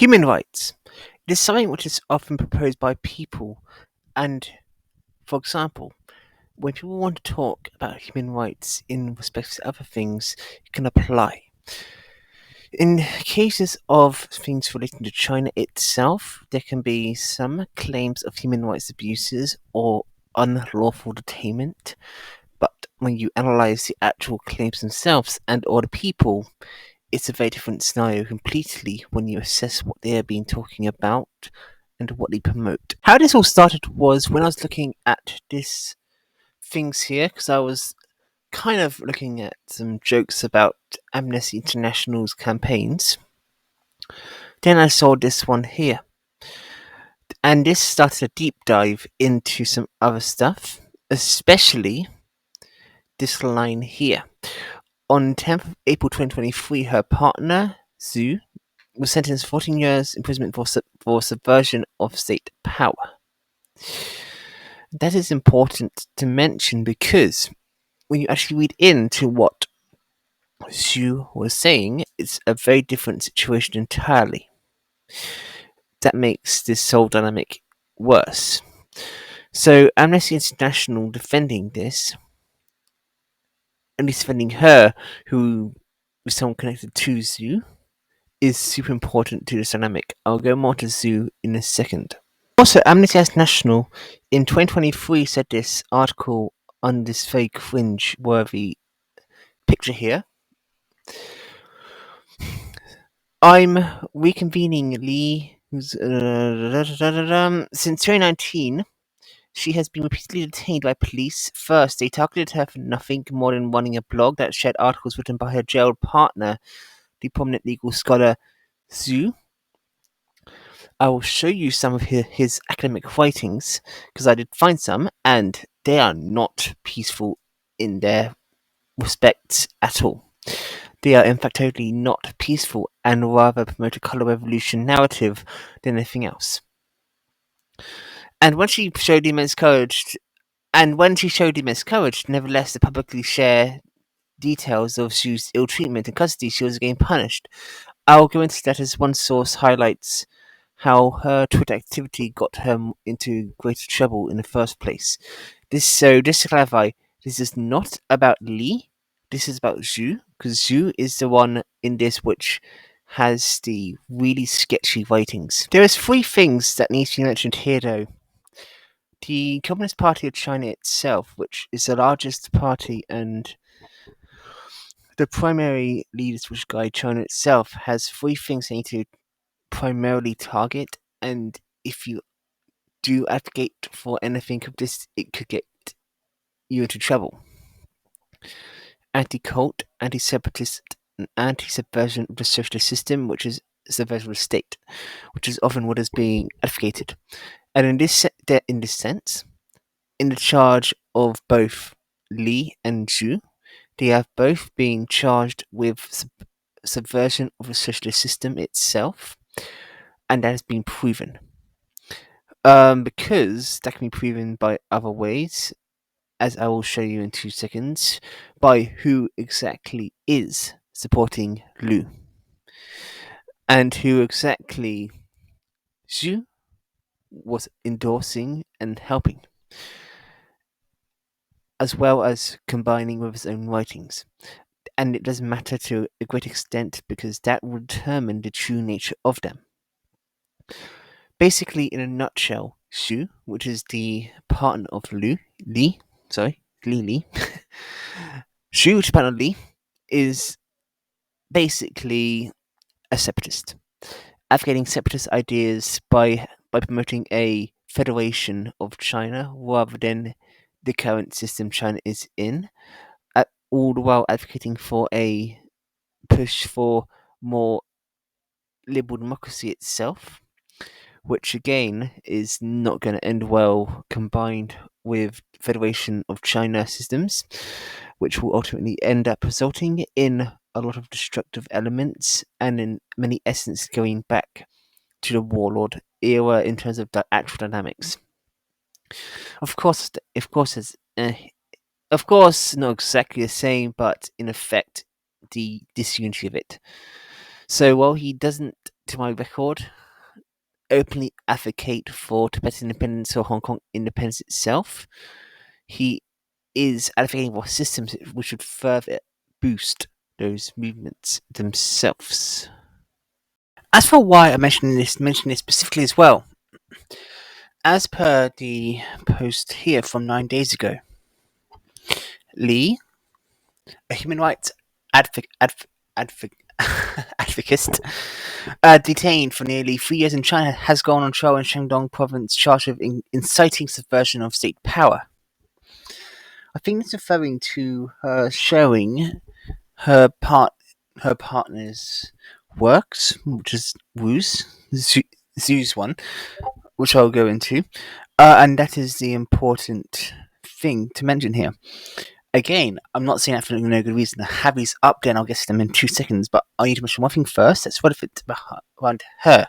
Human rights. It is something which is often proposed by people, and, for example, when people want to talk about human rights in respect to other things, it can apply. In cases of things relating to China itself, there can be some claims of human rights abuses or unlawful detainment, but when you analyze the actual claims themselves and or the people, it's a very different scenario completely when you assess what they are being talking about and what they promote. How this all started was when I was looking at this things here, because I was kind of looking at some jokes about Amnesty International's campaigns. Then I saw this one here, and this started a deep dive into some other stuff, especially this line here. On 10th of April 2023, her partner, Xu, was sentenced to 14 years imprisonment for subversion of state power. That is important to mention because when you actually read into what Xu was saying, it's a very different situation entirely. That makes this whole dynamic worse. So Amnesty International defending this, at least defending her, who was someone connected to Xu, is super important to this dynamic. I'll go more to Xu in a second. Also, Amnesty International in 2023 said this article on this very cringe-worthy picture here. I'm reconvening Lee, who's since 2019. She has been repeatedly detained by police. First, they targeted her for nothing more than running a blog that shared articles written by her jailed partner, the prominent legal scholar Xu. I will show you some of his academic writings, because I did find some, and they are not peaceful in their respects at all. They are in fact totally not peaceful and rather promote a colour revolution narrative than anything else. And when she showed immense courage, nevertheless to publicly share details of Xu's ill treatment in custody, she was again punished. I'll go into that as one source highlights how her Twitter activity got her into greater trouble in the first place. Just to clarify, this is not about Li, this is about Xu, because Xu is the one in this which has the really sketchy writings. There is three things that need to be mentioned here though. The Communist Party of China itself, which is the largest party and the primary leaders which guide China itself, has three things they need to primarily target, and if you do advocate for anything of this, it could get you into trouble. Anti-cult, anti-separatist, and anti-subversion of the socialist system, which is subversion of the state, which is often what is being advocated. And in this sense, in the charge of both Li and Xu, they have both been charged with subversion of the socialist system itself, and that has been proven. Because that can be proven by other ways, as I will show you in 2 seconds, by who exactly is supporting Lu, and who exactly Xu was endorsing and helping, as well as combining with his own writings. And it doesn't matter to a great extent because that will determine the true nature of them. Basically, in a nutshell, Xu, which is the partner of Li, Xu, which is partner of Li, is basically a separatist, advocating separatist ideas by promoting a federation of China rather than the current system China is in, all the while advocating for a push for more liberal democracy itself, which again is not going to end well combined with Federation of China systems, which will ultimately end up resulting in a lot of destructive elements and in many essence going back to the warlord era in terms of the actual dynamics. Of course, not exactly the same, but in effect, the disunity of it. So while he doesn't to my record, openly advocate for Tibetan independence or Hong Kong independence itself. He is advocating for systems which should further boost those movements themselves. As for why I mention this specifically as well, as per the post here from 9 days ago, Lee, a human rights advocate, detained for nearly 3 years in China, has gone on trial in Shandong province charged with inciting subversion of state power. I think it's referring to her showing her partner's works, which is Xu's one, which I'll go into, and that is the important thing to mention here. Again, I'm not saying that for no good reason. I have these up there and I'll get to them in 2 seconds, but I need to mention one thing first that's relevant around her.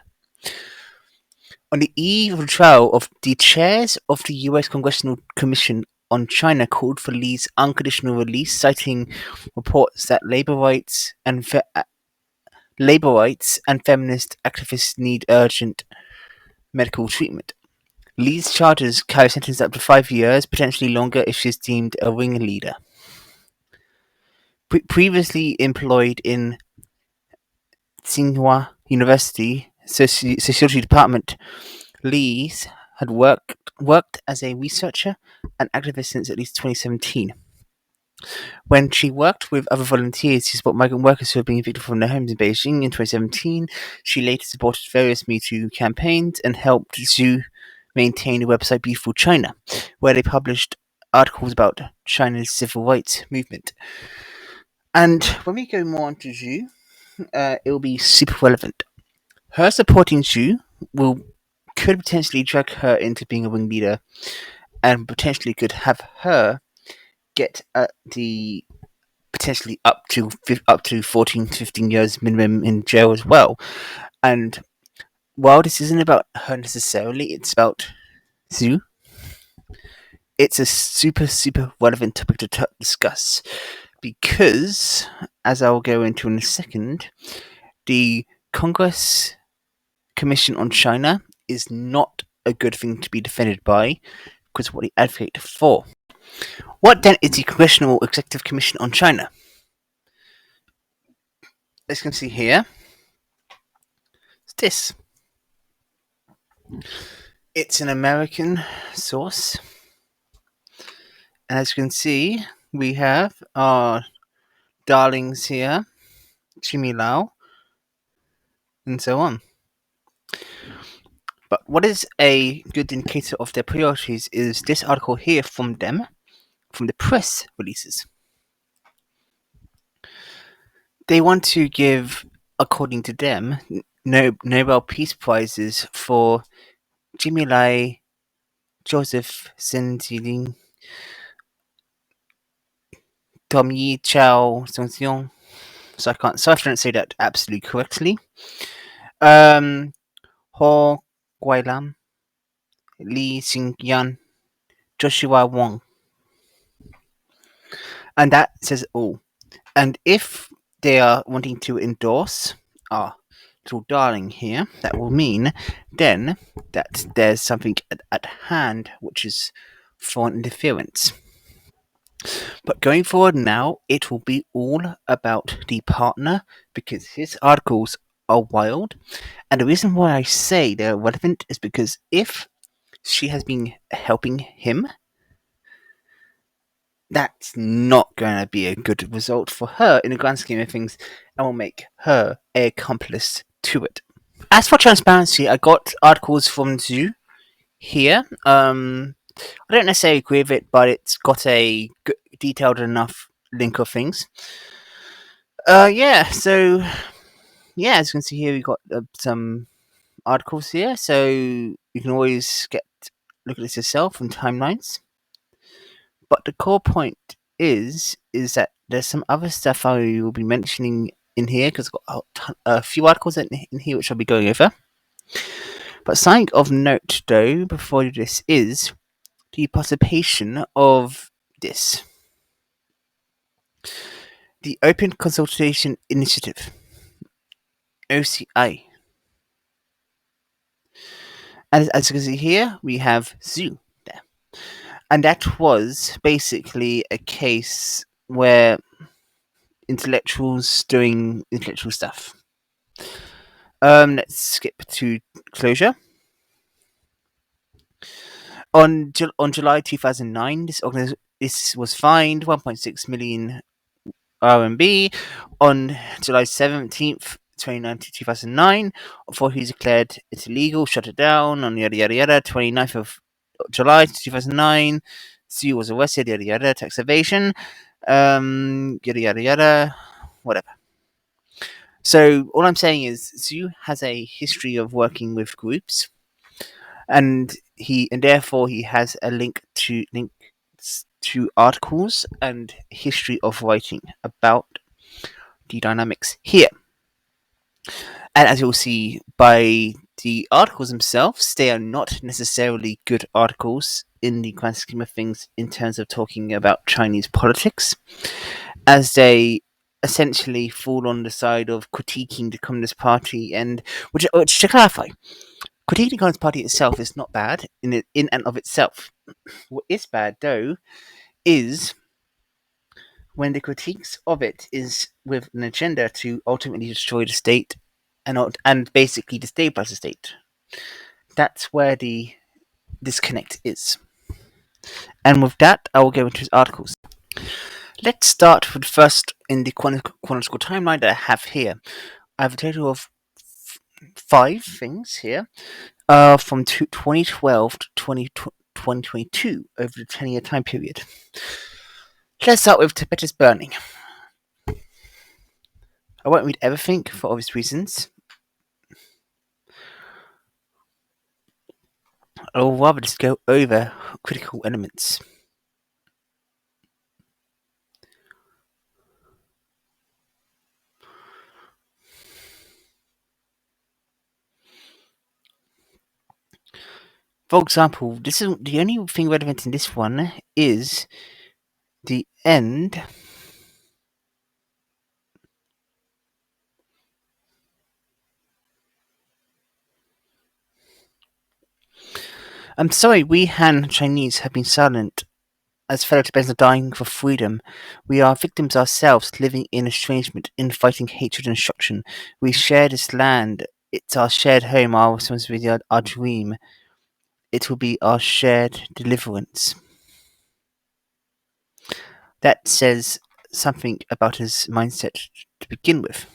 On the eve of the trial, of the chairs of the US Congressional Commission on China called for Lee's unconditional release, citing reports that labor rights and feminist activists need urgent medical treatment. Lee's charges carry a sentence up to 5 years, potentially longer if she is deemed a ringleader. Previously employed in Tsinghua University Sociology Department, Lee had worked as a researcher and activist since at least 2017. When she worked with other volunteers to support migrant workers who had been evicted from their homes in Beijing in 2017, she later supported various Me Too campaigns and helped Xu maintain the website Beautiful China, where they published articles about China's civil rights movement. And when we go more onto Xu, it will be super relevant. Her supporting Xu could potentially drag her into being a ringleader, and potentially could have her get the potentially up to 14, 15 years minimum in jail as well. And while this isn't about her necessarily, it's about Xu. It's a super relevant topic to discuss, because, as I'll go into in a second, the Congress Commission on China is not a good thing to be defended by, because of what they advocate for. What then is the Congressional Executive Commission on China? As you can see here, it's this. It's an American source, and as you can see, we have our darlings here, Jimmy Lau, and so on. But what is a good indicator of their priorities is this article here from them, from the press releases. They want to give, according to them, Nobel Peace Prizes for Jimmy Lai, Joseph Xu Tom Yi Chao Xu Zhiyong. So I don't say that absolutely correctly. Ho Guilam, Li Xingyan, Joshua Wong. And that says it all. And if they are wanting to endorse our little darling here, that will mean then that there's something at hand which is foreign interference. But going forward now, it will be all about the partner, because his articles are wild. And the reason why I say they're relevant is because if she has been helping him, that's not going to be a good result for her in the grand scheme of things, and will make her an accomplice to it. As for transparency, I got articles from Xu here. I don't necessarily agree with it, but it's got a detailed enough link of things. So as you can see here, we got some articles here, so you can always look at this yourself and timelines. But the core point is that there's some other stuff I will be mentioning in here, because I've got a few articles in here which I'll be going over. But something of note, though, before this is the participation of this. The Open Consultation Initiative, OCI. As you can see here, we have Xu there. And that was basically a case where intellectuals doing intellectual stuff. Let's skip to closure. On July 2009, this was fined 1.6 million RMB. On July 17th, 2009, for he declared it illegal, shut it down on yada yada yada. 29th of July 2009, Xu was arrested, yada yada, tax evasion, yada yada yada, whatever. So all I'm saying is Xu has a history of working with groups, and therefore he has a links to articles and history of writing about the dynamics here. And as you'll see by the articles themselves, they are not necessarily good articles in the grand scheme of things in terms of talking about Chinese politics, as they essentially fall on the side of critiquing the Communist Party, and which to clarify, critiquing the Communist Party itself is not bad in and of itself. What is bad, though, is when the critiques of it is with an agenda to ultimately destroy the state and basically destabilize the state. That's where the disconnect is. And with that, I will go into his articles. Let's start with first in the chronological timeline that I have here. I have a total of 5 things here, from 2012 to 2022, over the 10-year time period. Let's start with Tibet is burning. I won't read everything for obvious reasons. I'll rather just go over critical elements. For example, this is the only thing relevant in this one is the end. I'm sorry, we Han Chinese have been silent as fellow Tibetans are dying for freedom. We are victims ourselves, living in estrangement, infighting hatred and destruction. We share this land. It's our shared home, our responsibility, our dream. It will be our shared deliverance. That says something about his mindset to begin with.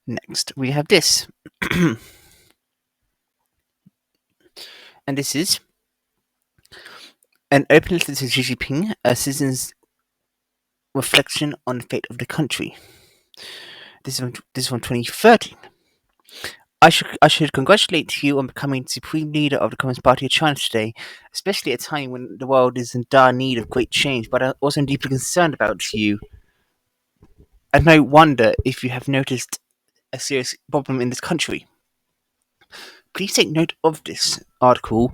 Next, we have this. And this is an open letter to Xi Jinping, a citizen's reflection on the fate of the country. This is from 2013. I should congratulate you on becoming the supreme leader of the Communist Party of China today, especially at a time when the world is in dire need of great change, but I'm also deeply concerned about you. And no wonder if you have noticed a serious problem in this country. Please take note of this article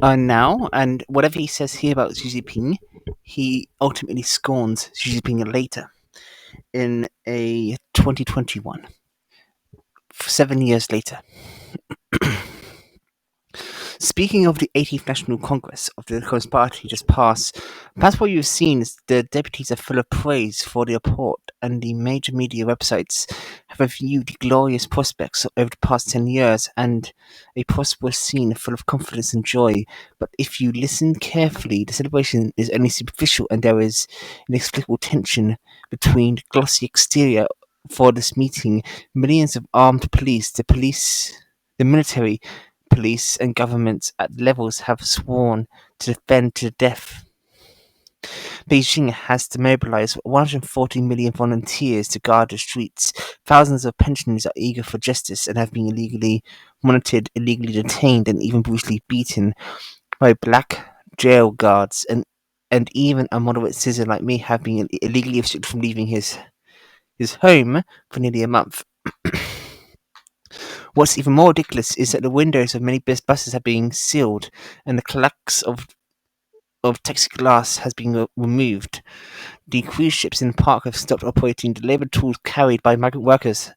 now, and whatever he says here about Xi Jinping, he ultimately scorns Xi Jinping later in a 2021, 7 years later. Speaking of the 18th National Congress of the Communist Party just passed, perhaps what you've seen is the deputies are full of praise for the report, and the major media websites have reviewed the glorious prospects over the past 10 years and a prosperous scene full of confidence and joy. But if you listen carefully, the celebration is only superficial, and there is inexplicable tension between the glossy exterior for this meeting, millions of armed police, the military, police and governments at levels have sworn to defend to the death. Beijing has to mobilize 140 million volunteers to guard the streets. Thousands of pensioners are eager for justice and have been illegally monitored, illegally detained, and even brutally beaten by black jail guards. And even a moderate citizen like me have been illegally restricted from leaving his home for nearly a month. What's even more ridiculous is that the windows of many buses have been sealed, and the clacks of taxi glass has been removed. The cruise ships in the park have stopped operating. The labour tools carried by migrant workers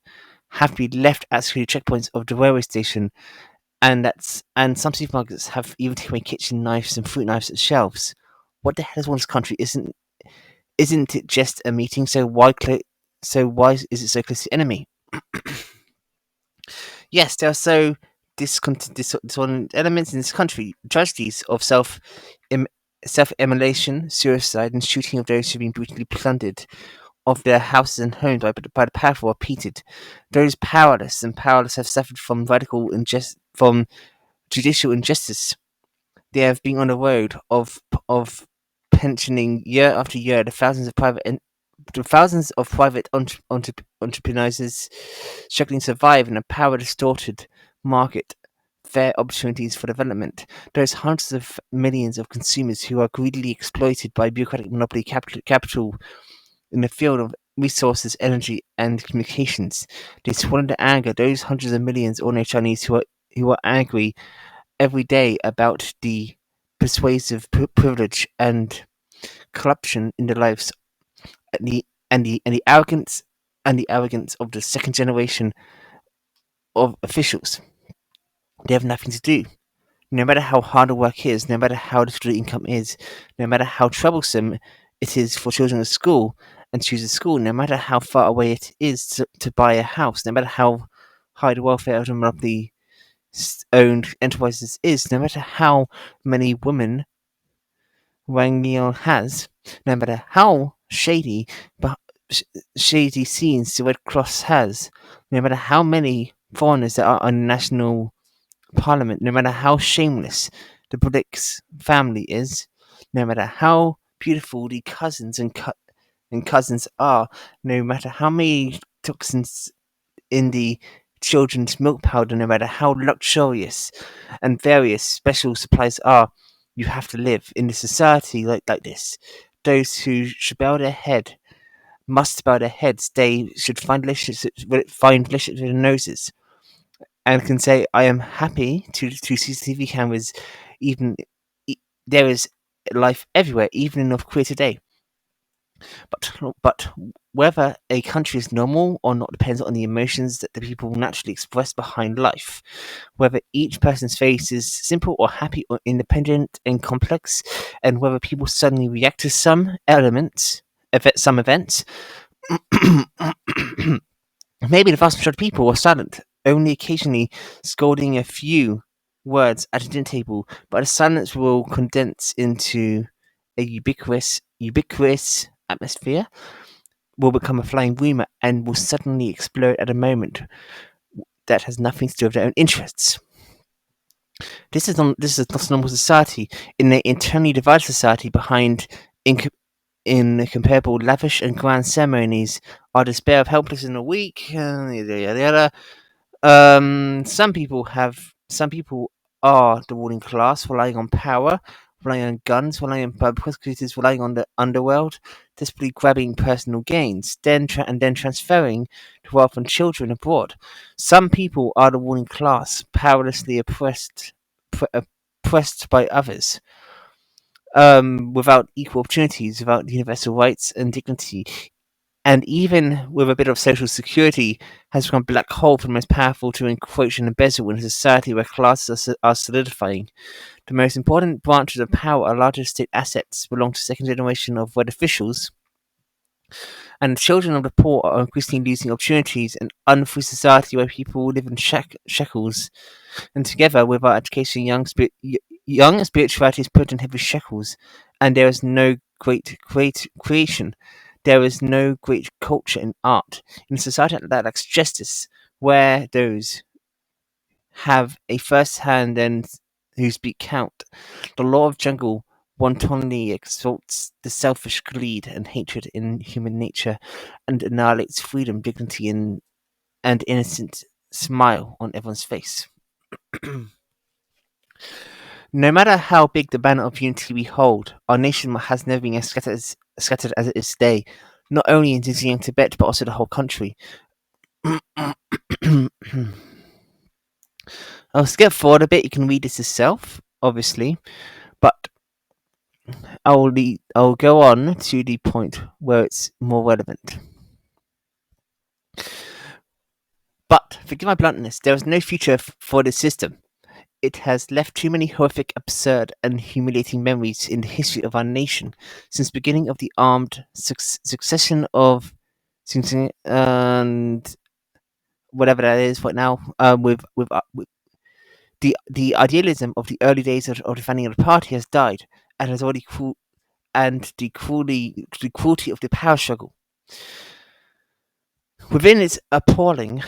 have been left at security checkpoints of the railway station, and some supermarkets have even taken away kitchen knives and fruit knives at shelves. What the hell is one this country? Isn't it just a meeting? So why is it so close to the enemy? Yes, there are so disordinate elements in this country. Tragedies of self-immolation, suicide, and shooting of those who've been brutally plundered of their houses and homes by the powerful are repeated. Those powerless have suffered from judicial injustice. They have been on the road of pensioning year after year the thousands of private entrepreneurs struggling to survive in a power distorted market. Fair opportunities for development. Those hundreds of millions of consumers who are greedily exploited by bureaucratic monopoly capital in the field of resources, energy, and communications. They swallow the anger. Those hundreds of millions ordinary Chinese who are angry every day about the persuasive privilege and corruption in their lives, and the arrogance of the second generation of officials. They have nothing to do. No matter how hard the work is, no matter how little the income is, no matter how troublesome it is for children at school and choose a school, no matter how far away it is to buy a house, no matter how high the welfare of the monopoly owned enterprises is, no matter how many women Wang Liao has, no matter how shady scenes the Red Cross has, no matter how many foreigners there are on national parliament, no matter how shameless the British family is, no matter how beautiful the cousins are, no matter how many toxins in the children's milk powder, no matter how luxurious and various special supplies are, you have to live in a society like this. Those who should bow their head must bow their heads. They should find relationships with their noses and can say, "I am happy to CCTV cameras. Even e- there is life everywhere, even in North Korea today." But whether a country is normal or not depends on the emotions that the people naturally express behind life. Whether each person's face is simple or happy or independent and complex, and whether people suddenly react to some events. Maybe the vast majority of people were silent, only occasionally scolding a few words at a dinner table, but the silence will condense into a ubiquitous atmosphere, will become a flying rumour, and will suddenly explode at a moment that has nothing to do with their own interests. This is not a normal society. In an internally divided society behind incomparable lavish and grand ceremonies are despair of helpless in a week, yada yada yada. Some people are the ruling class, relying on power, relying on guns, relying on prosecutors, relying on the underworld, desperately grabbing personal gains, then transferring to wealth and children abroad. Some people are the ruling class, powerlessly oppressed by others, without equal opportunities, without universal rights and dignity, and even with a bit of social security, has become a black hole for the most powerful to encroach and embezzle in a society where classes are solidifying. The most important branches of power are larger state assets belong to second generation of red officials, and the children of the poor are increasingly losing opportunities in an unfree society where people live in shackles, and together with our education, young spirituality is put in heavy shackles, and there is no great creation. There is no great culture in art. In a society that lacks justice, where those have a first hand and who speak count, the law of jungle wantonly exalts the selfish greed and hatred in human nature and annihilates freedom, dignity, and innocent smile on everyone's face. No matter how big the banner of unity we hold, our nation has never been as scattered as it is today, not only in Xu Zhiyong, Tibet, but also the whole country. I'll skip forward a bit. You can read this yourself, obviously, but I'll go on to the point where it's more relevant. But forgive my bluntness, there is no future for this system. it has left too many horrific, absurd, and humiliating memories in the history of our nation since the beginning of the armed succession of and whatever that is right now. With the idealism of the early days of the founding of the party has died and has already and the cruelty of the power struggle within is appalling,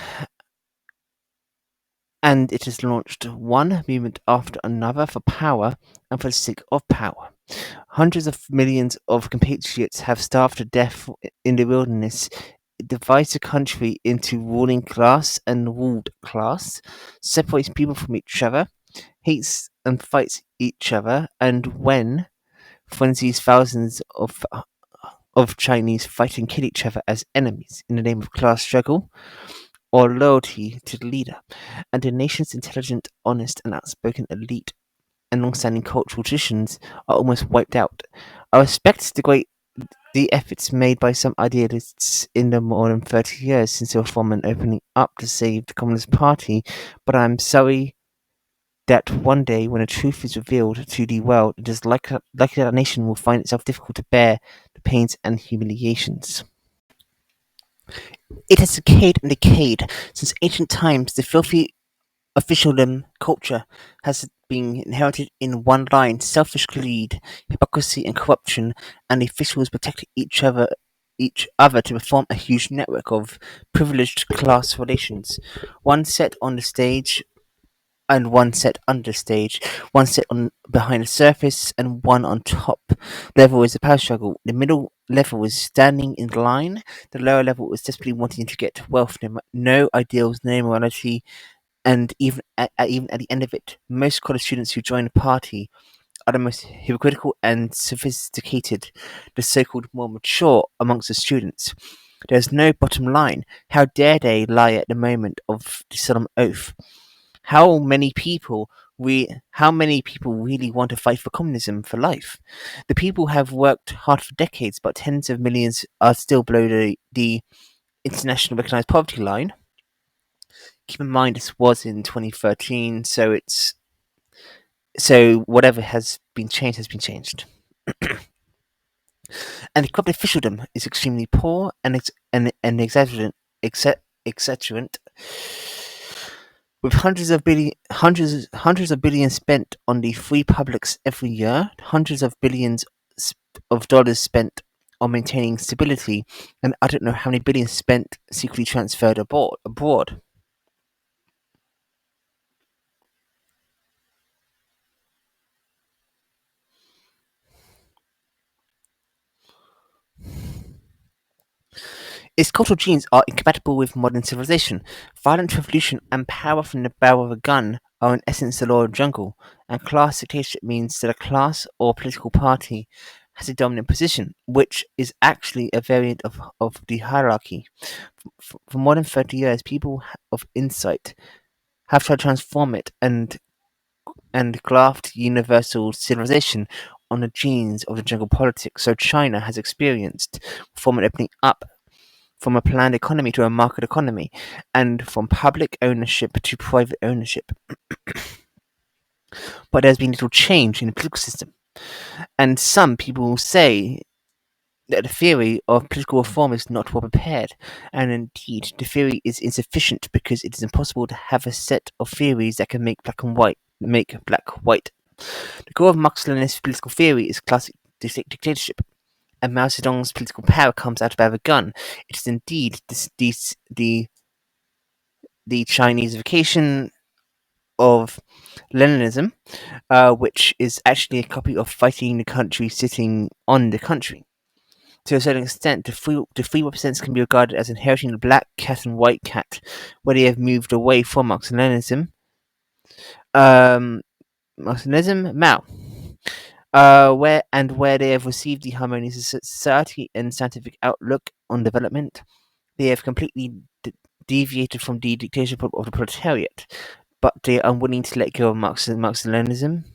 and it has launched one movement after another for power and for the sake of power. Hundreds of millions of compatriots have starved to death in the wilderness. It divides the country into ruling class and ruled class, separates people from each other, hates and fights each other, and when frenzies thousands of Chinese fight and kill each other as enemies in the name of class struggle or loyalty to the leader, and the nation's intelligent, honest, and outspoken elite and long-standing cultural traditions are almost wiped out. I respect the efforts made by some idealists in the more than 30 years since the reform and opening up to save the Communist Party, but I'm sorry that one day, when the truth is revealed to the world, it is likely that our nation will find itself difficult to bear the pains and humiliations. It has decayed and decayed since ancient times. The filthy officialdom culture has been inherited in one line: selfish greed, hypocrisy, and corruption, and the officials protect each other to perform a huge network of privileged class relations. One set on the stage and one set under stage, one set on behind the surface, and one on top level is the power struggle. The middle level is standing in line. The lower level is desperately wanting to get wealth. No ideals, no morality, and even at the end of it, most college students who join the party are the most hypocritical and sophisticated, the so-called more mature amongst the students. There's no bottom line. How dare they lie at the moment of the solemn oath? How many people really want to fight for communism for life? The people have worked hard for decades, but tens of millions are still below the international recognized poverty line. Keep in mind this was in 2013, so whatever has been changed. And the corrupt officialdom is extremely poor and exaggerant, with hundreds of billions spent on the free publics every year, hundreds of billions of dollars spent on maintaining stability, and I don't know how many billions spent secretly transferred abroad. Its cultural genes are incompatible with modern civilization. Violent revolution and power from the barrel of a gun are in essence the law of the jungle, and class dictatorship means that a class or political party has a dominant position, which is actually a variant of the hierarchy. For more than 30 years, people of insight have tried to transform it and graft universal civilization on the genes of the jungle politics. So China has experienced from an opening up from a planned economy to a market economy, and from public ownership to private ownership. But there's been little change in the political system. And some people say that the theory of political reform is not well prepared, and indeed the theory is insufficient because it is impossible to have a set of theories that can make black white. The core of Marx-Leninist political theory is classic dictatorship, and Mao Zedong's political power comes out of a gun. It is indeed the Chineseification of Leninism, which is actually a copy of fighting the country sitting on the country. To a certain extent, the three represents can be regarded as inheriting the black cat and white cat, where they have moved away from Marxism, Mao, where they have received the harmonious society and scientific outlook on development. They have completely deviated from the dictatorship of the proletariat, but they are unwilling to let go of Marxism.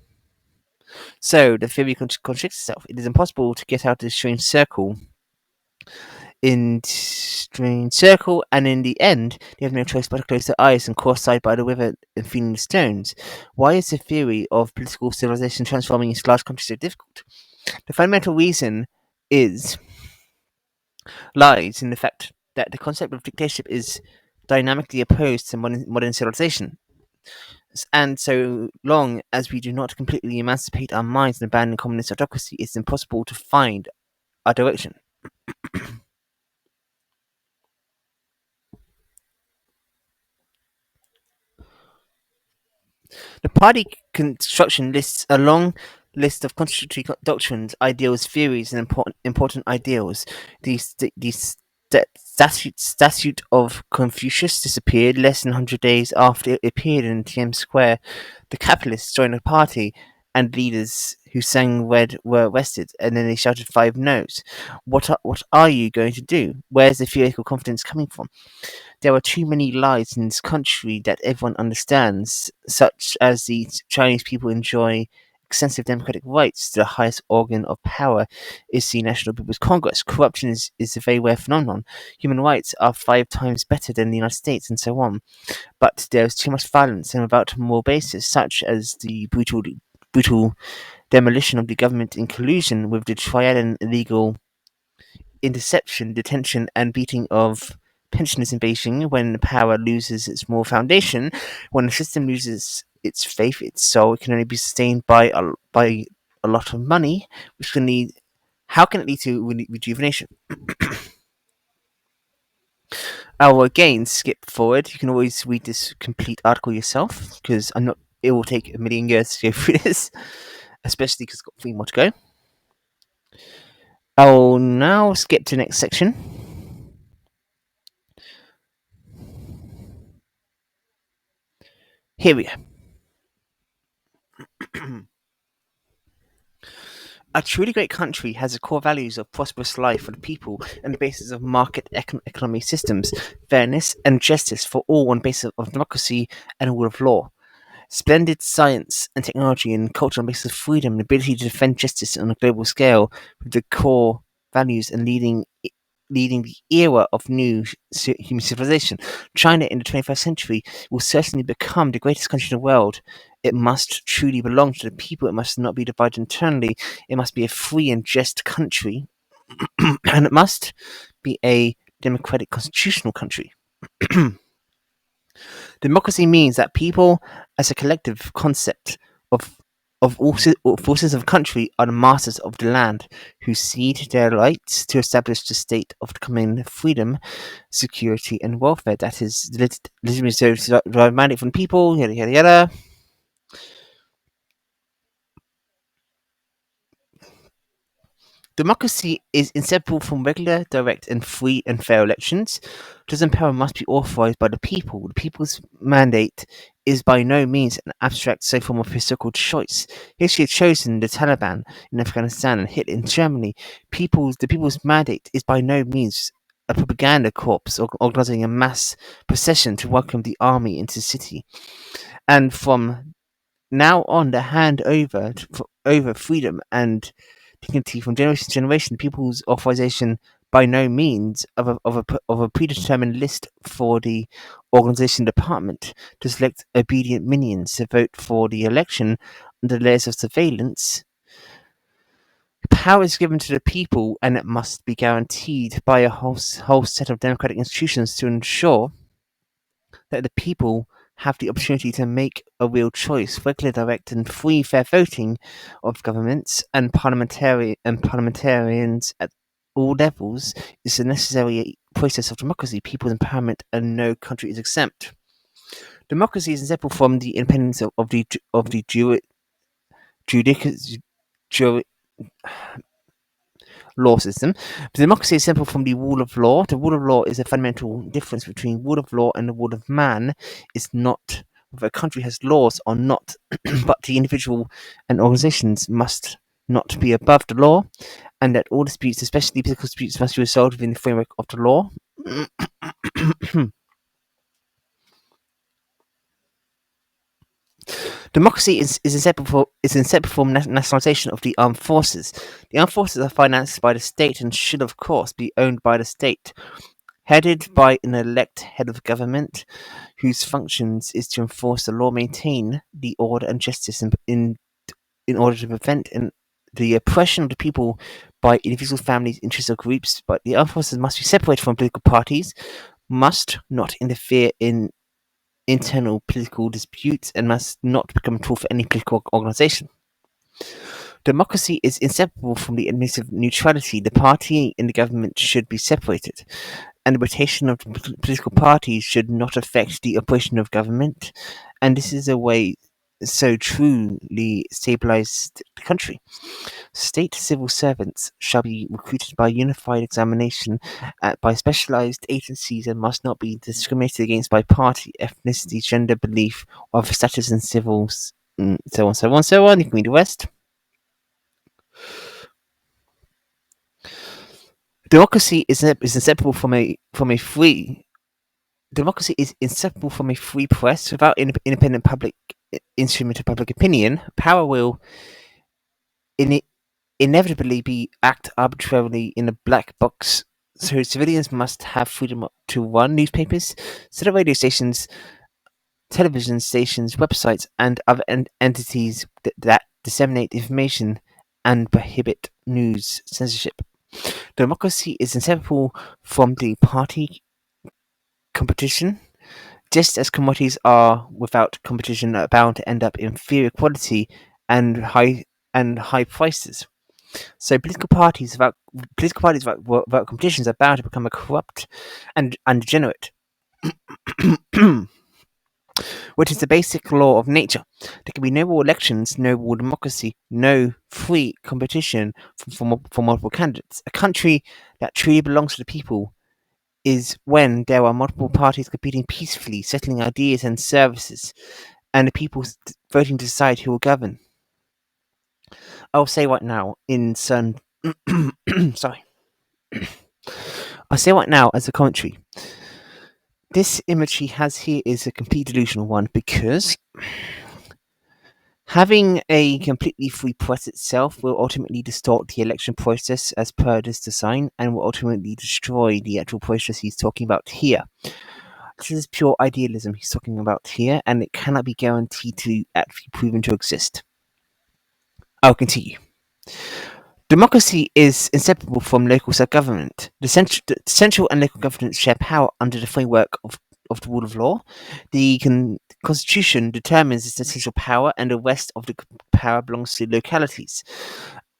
So the theory contradicts itself. It is impossible to get out of this strange circle in strange circle, and in the end, they have no choice but to close their eyes and cross side by the river and feeling the stones. Why is the theory of political civilization transforming into large countries so difficult? The fundamental reason is lies in the fact that the concept of dictatorship is dynamically opposed to modern civilization. And so long as we do not completely emancipate our minds and abandon communist autocracy, it's impossible to find our direction. The party construction lists a long list of constitutory doctrines, ideals, theories, and important ideals. The statute of Confucius disappeared less than 100 days after it appeared in Tiananmen Square. The capitalists joined the party, and leaders who sang red were arrested, and then they shouted five no's. What are you going to do? Where's the theoretical confidence coming from? There are too many lies in this country that everyone understands, such as the Chinese people enjoy extensive democratic rights. The highest organ of power is the National People's Congress. Corruption is a very rare phenomenon. Human rights are 5 times better than the United States, and so on. But there is too much violence and without moral basis, such as the brutal demolition of the government in collusion with the triad illegal interception, detention, and beating of pensioners in Beijing. When power loses its moral foundation, when the system loses its faith, its soul, it can only be sustained by a lot of money, which can lead. How can it lead to rejuvenation? I will again skip forward. You can always read this complete article yourself, because I'm not. It will take a million years to go through this, especially because it's got 3 more to go. I will now skip to the next section. Here we are. A truly great country has the core values of prosperous life for the people and the basis of market economy systems, fairness and justice for all on the basis of democracy and rule of law. Splendid science and technology and culture on the basis of freedom and ability to defend justice on a global scale with the core values and leading the era of new human civilization. China in the 21st century will certainly become the greatest country in the world. It must truly belong to the people. It must not be divided internally. It must be a free and just country. And it must be a democratic constitutional country. Democracy means that people, as a collective concept of all forces of the country, are the masters of the land, who cede their rights to establish the state of common freedom, security, and welfare. That is legitimately demanded from people. Yada yada yada. Democracy is inseparable from regular, direct, and free and fair elections. Chosen power must be authorized by the people. The people's mandate is by no means an abstract so form of historical choice. History has chosen the Taliban in Afghanistan and Hitler in Germany. The people's mandate is by no means a propaganda corps organizing a mass procession to welcome the army into the city. And from now on, the hand over freedom and dignity from generation to generation. People's authorization by no means of a predetermined list for the organization department to select obedient minions to vote for the election under layers of surveillance. Power is given to the people, and it must be guaranteed by a whole set of democratic institutions to ensure that the people have the opportunity to make a real choice. Regular, direct, and free, fair voting of governments and parliamentarians at all levels is a necessary process of democracy, people's empowerment, and no country is exempt. Democracy is inseparable from the independence of the judici- ju- law system. But democracy is separate from the rule of law. The rule of law is a fundamental difference between rule of law and the rule of man. It's not whether a country has laws or not, but the individual and organizations must not be above the law, and that all disputes, especially political disputes, must be resolved within the framework of the law. Democracy is inseparable from nationalisation of the armed forces. The armed forces are financed by the state and should, of course, be owned by the state. Headed by an elect head of government, whose functions is to enforce the law, maintain the order and justice in order to prevent the oppression of the people by individual families, interests, or groups. But the armed forces must be separated from political parties, must not interfere in internal political disputes, and must not become a tool for any political organisation. Democracy is inseparable from the administrative neutrality. The party and the government should be separated, and the rotation of political parties should not affect the operation of government. And this is a way so truly stabilize the country. State civil servants shall be recruited by unified examination by specialized agencies and must not be discriminated against by party, ethnicity, gender, belief, or other status in civils, so on, so on, so on. You can read the rest. Democracy is inseparable from a free. Democracy is inseparable from a free press. Without independent public instrument of public opinion, power will in inevitably be act arbitrarily in a black box. So civilians must have freedom to run newspapers, set up radio stations, television stations, websites, and other entities that disseminate information and prohibit news censorship. Democracy is inseparable from the party competition. Just as commodities are without competition are bound to end up in inferior quality and high prices. So political parties without competitions are bound to become a corrupt and degenerate, which is the basic law of nature. There can be no more elections, no more democracy, no free competition for multiple candidates. A country that truly belongs to the people is when there are multiple parties competing peacefully, settling ideas and services, and the people voting to decide who will govern. I'll say right now, in some, sorry, I'll say right now as a commentary, this image he has here is a complete delusional one because having a completely free press itself will ultimately distort the election process as per this design and will ultimately destroy the actual process he's talking about here. This is pure idealism he's talking about here, and it cannot be guaranteed to actually proven to exist. I'll continue. Democracy is inseparable from local self-government. The central and local governments share power under the framework of the rule of law. The constitution determines its essential power, and the rest of the power belongs to localities.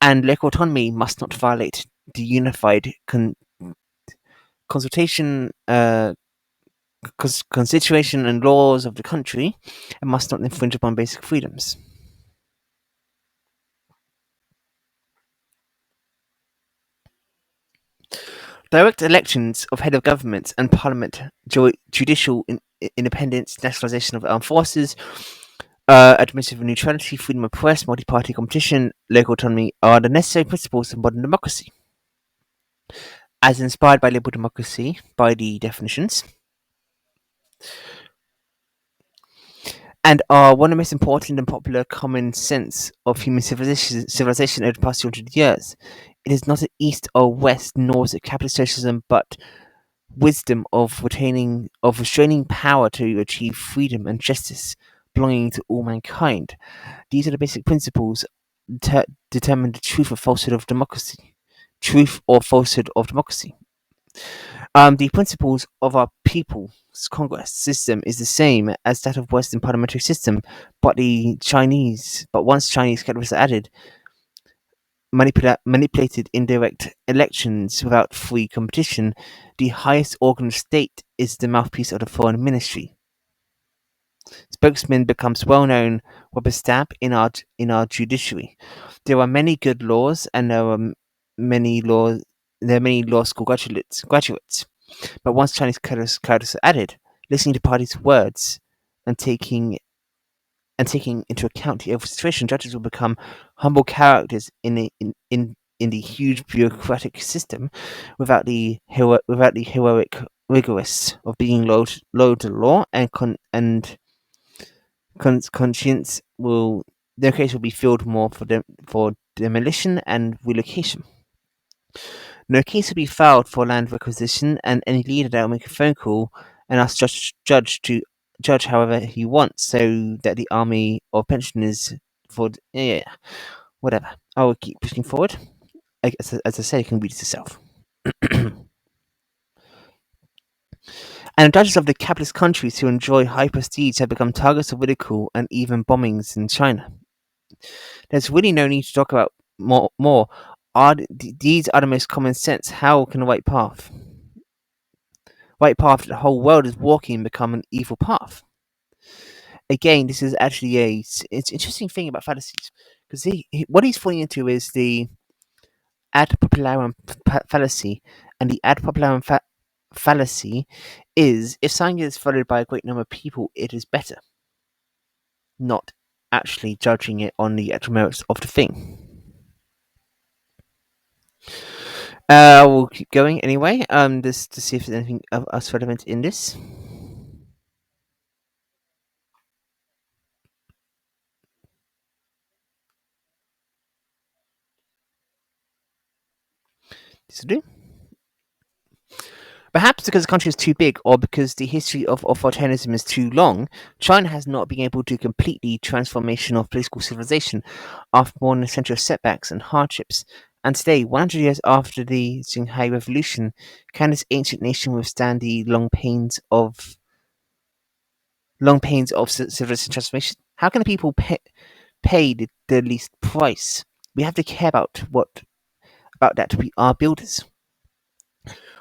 And local autonomy must not violate the unified consultation, constitution and laws of the country, and must not infringe upon basic freedoms. Direct elections of head of government and parliament, judicial independence, nationalisation of armed forces, administrative neutrality, freedom of press, multi-party competition, local autonomy are the necessary principles of modern democracy. As inspired by liberal democracy, by the definitions, and are one of the most important and popular common sense of human civilization over the past 200 years. It is not an east or west, nor is it capitalist socialism, but wisdom of restraining power to achieve freedom and justice belonging to all mankind. These are the basic principles that determine the truth or falsehood of democracy. Truth or falsehood of democracy. The principles of our people's Congress system is the same as that of Western parliamentary system, but once Chinese categories are added, manipulated indirect elections without free competition, the highest organ of state is the mouthpiece of the foreign ministry. Spokesman becomes well-known rubber stamp in our judiciary. There are many good laws, and there are many law school graduates. But once Chinese cadres are added, listening to parties' words and taking into account the overall situation, judges will become humble characters in the huge bureaucratic system, without the heroic rigorous of being loyal to the law and conscience will their case will be filled more for demolition and relocation. No case will be filed for land requisition, and any leader that will make a phone call and ask judge however he wants, so that the army or pensioners for yeah, whatever. I will keep pushing forward. As I say, you can read it yourself. And judges of the capitalist countries who enjoy high prestige have become targets of ridicule and even bombings in China. There's really no need to talk about more. These are the most common sense. How can a right path that the whole world is walking become an evil path? Again, this is actually it's interesting thing about fallacies, because what he's falling into is the ad popularum fallacy, and the ad popularum fallacy is if something is followed by a great number of people, it is better, not actually judging it on the actual merits of the thing. We'll keep going anyway. Just to see if there's anything else relevant in this. This will do. Perhaps because the country is too big, or because the history of authoritarianism is too long, China has not been able to completely transformation of political civilization after more than a century of setbacks and hardships. And today, 100 years after the Xinhai Revolution, can this ancient nation withstand the long pains of civilization transformation? How can the people pay the least price? We have to care about that. We are builders.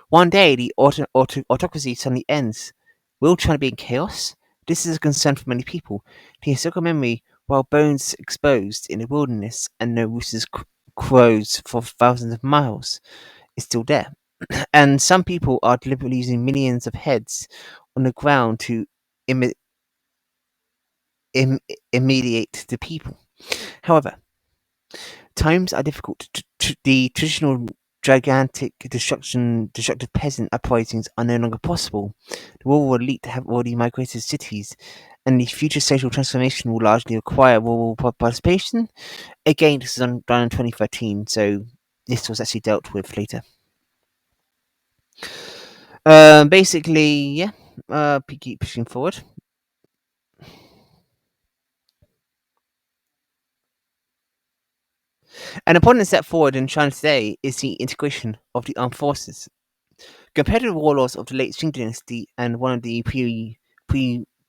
One day, the autocracy suddenly ends. Will China be in chaos? This is a concern for many people. The historical memory, while bones exposed in the wilderness and no roosters crows for thousands of miles, is still there. And some people are deliberately using millions of heads on the ground to imi- im- immediate the people. However, times are difficult. The traditional gigantic destructive peasant uprisings are no longer possible. The rural elite have already migrated to cities, and the future social transformation will largely require rural participation. Again, this is done in 2013, so this was actually dealt with later. Basically, yeah. Keep pushing forward. An important step forward in China today is the integration of the armed forces. Compared to the warlords of the late Qing dynasty and one of the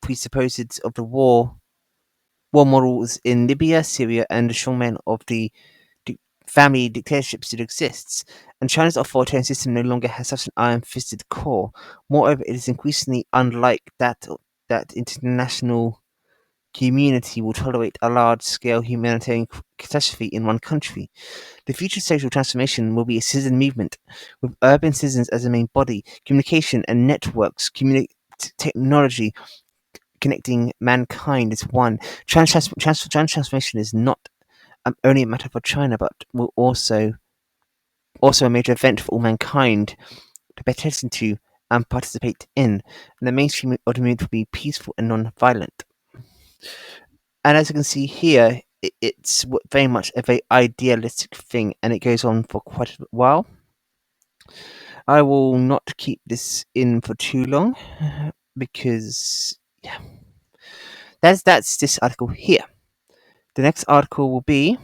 presupposed of the war models in Libya, Syria, and the strongmen of the family dictatorships that exists, and China's authoritarian system no longer has such an iron-fisted core. Moreover, it is increasingly unlike that international community will tolerate a large-scale humanitarian catastrophe in one country. The future social transformation will be a citizen movement, with urban citizens as the main body, communication and networks, technology connecting mankind as one. Transformation is not only a matter for China, but will also a major event for all mankind to pay attention to and participate in. And the mainstream of the movement will be peaceful and non-violent. And as you can see here, it's very much a very idealistic thing, and it goes on for quite a while. I will not keep this in for too long because yeah, that's this article here. The next article will be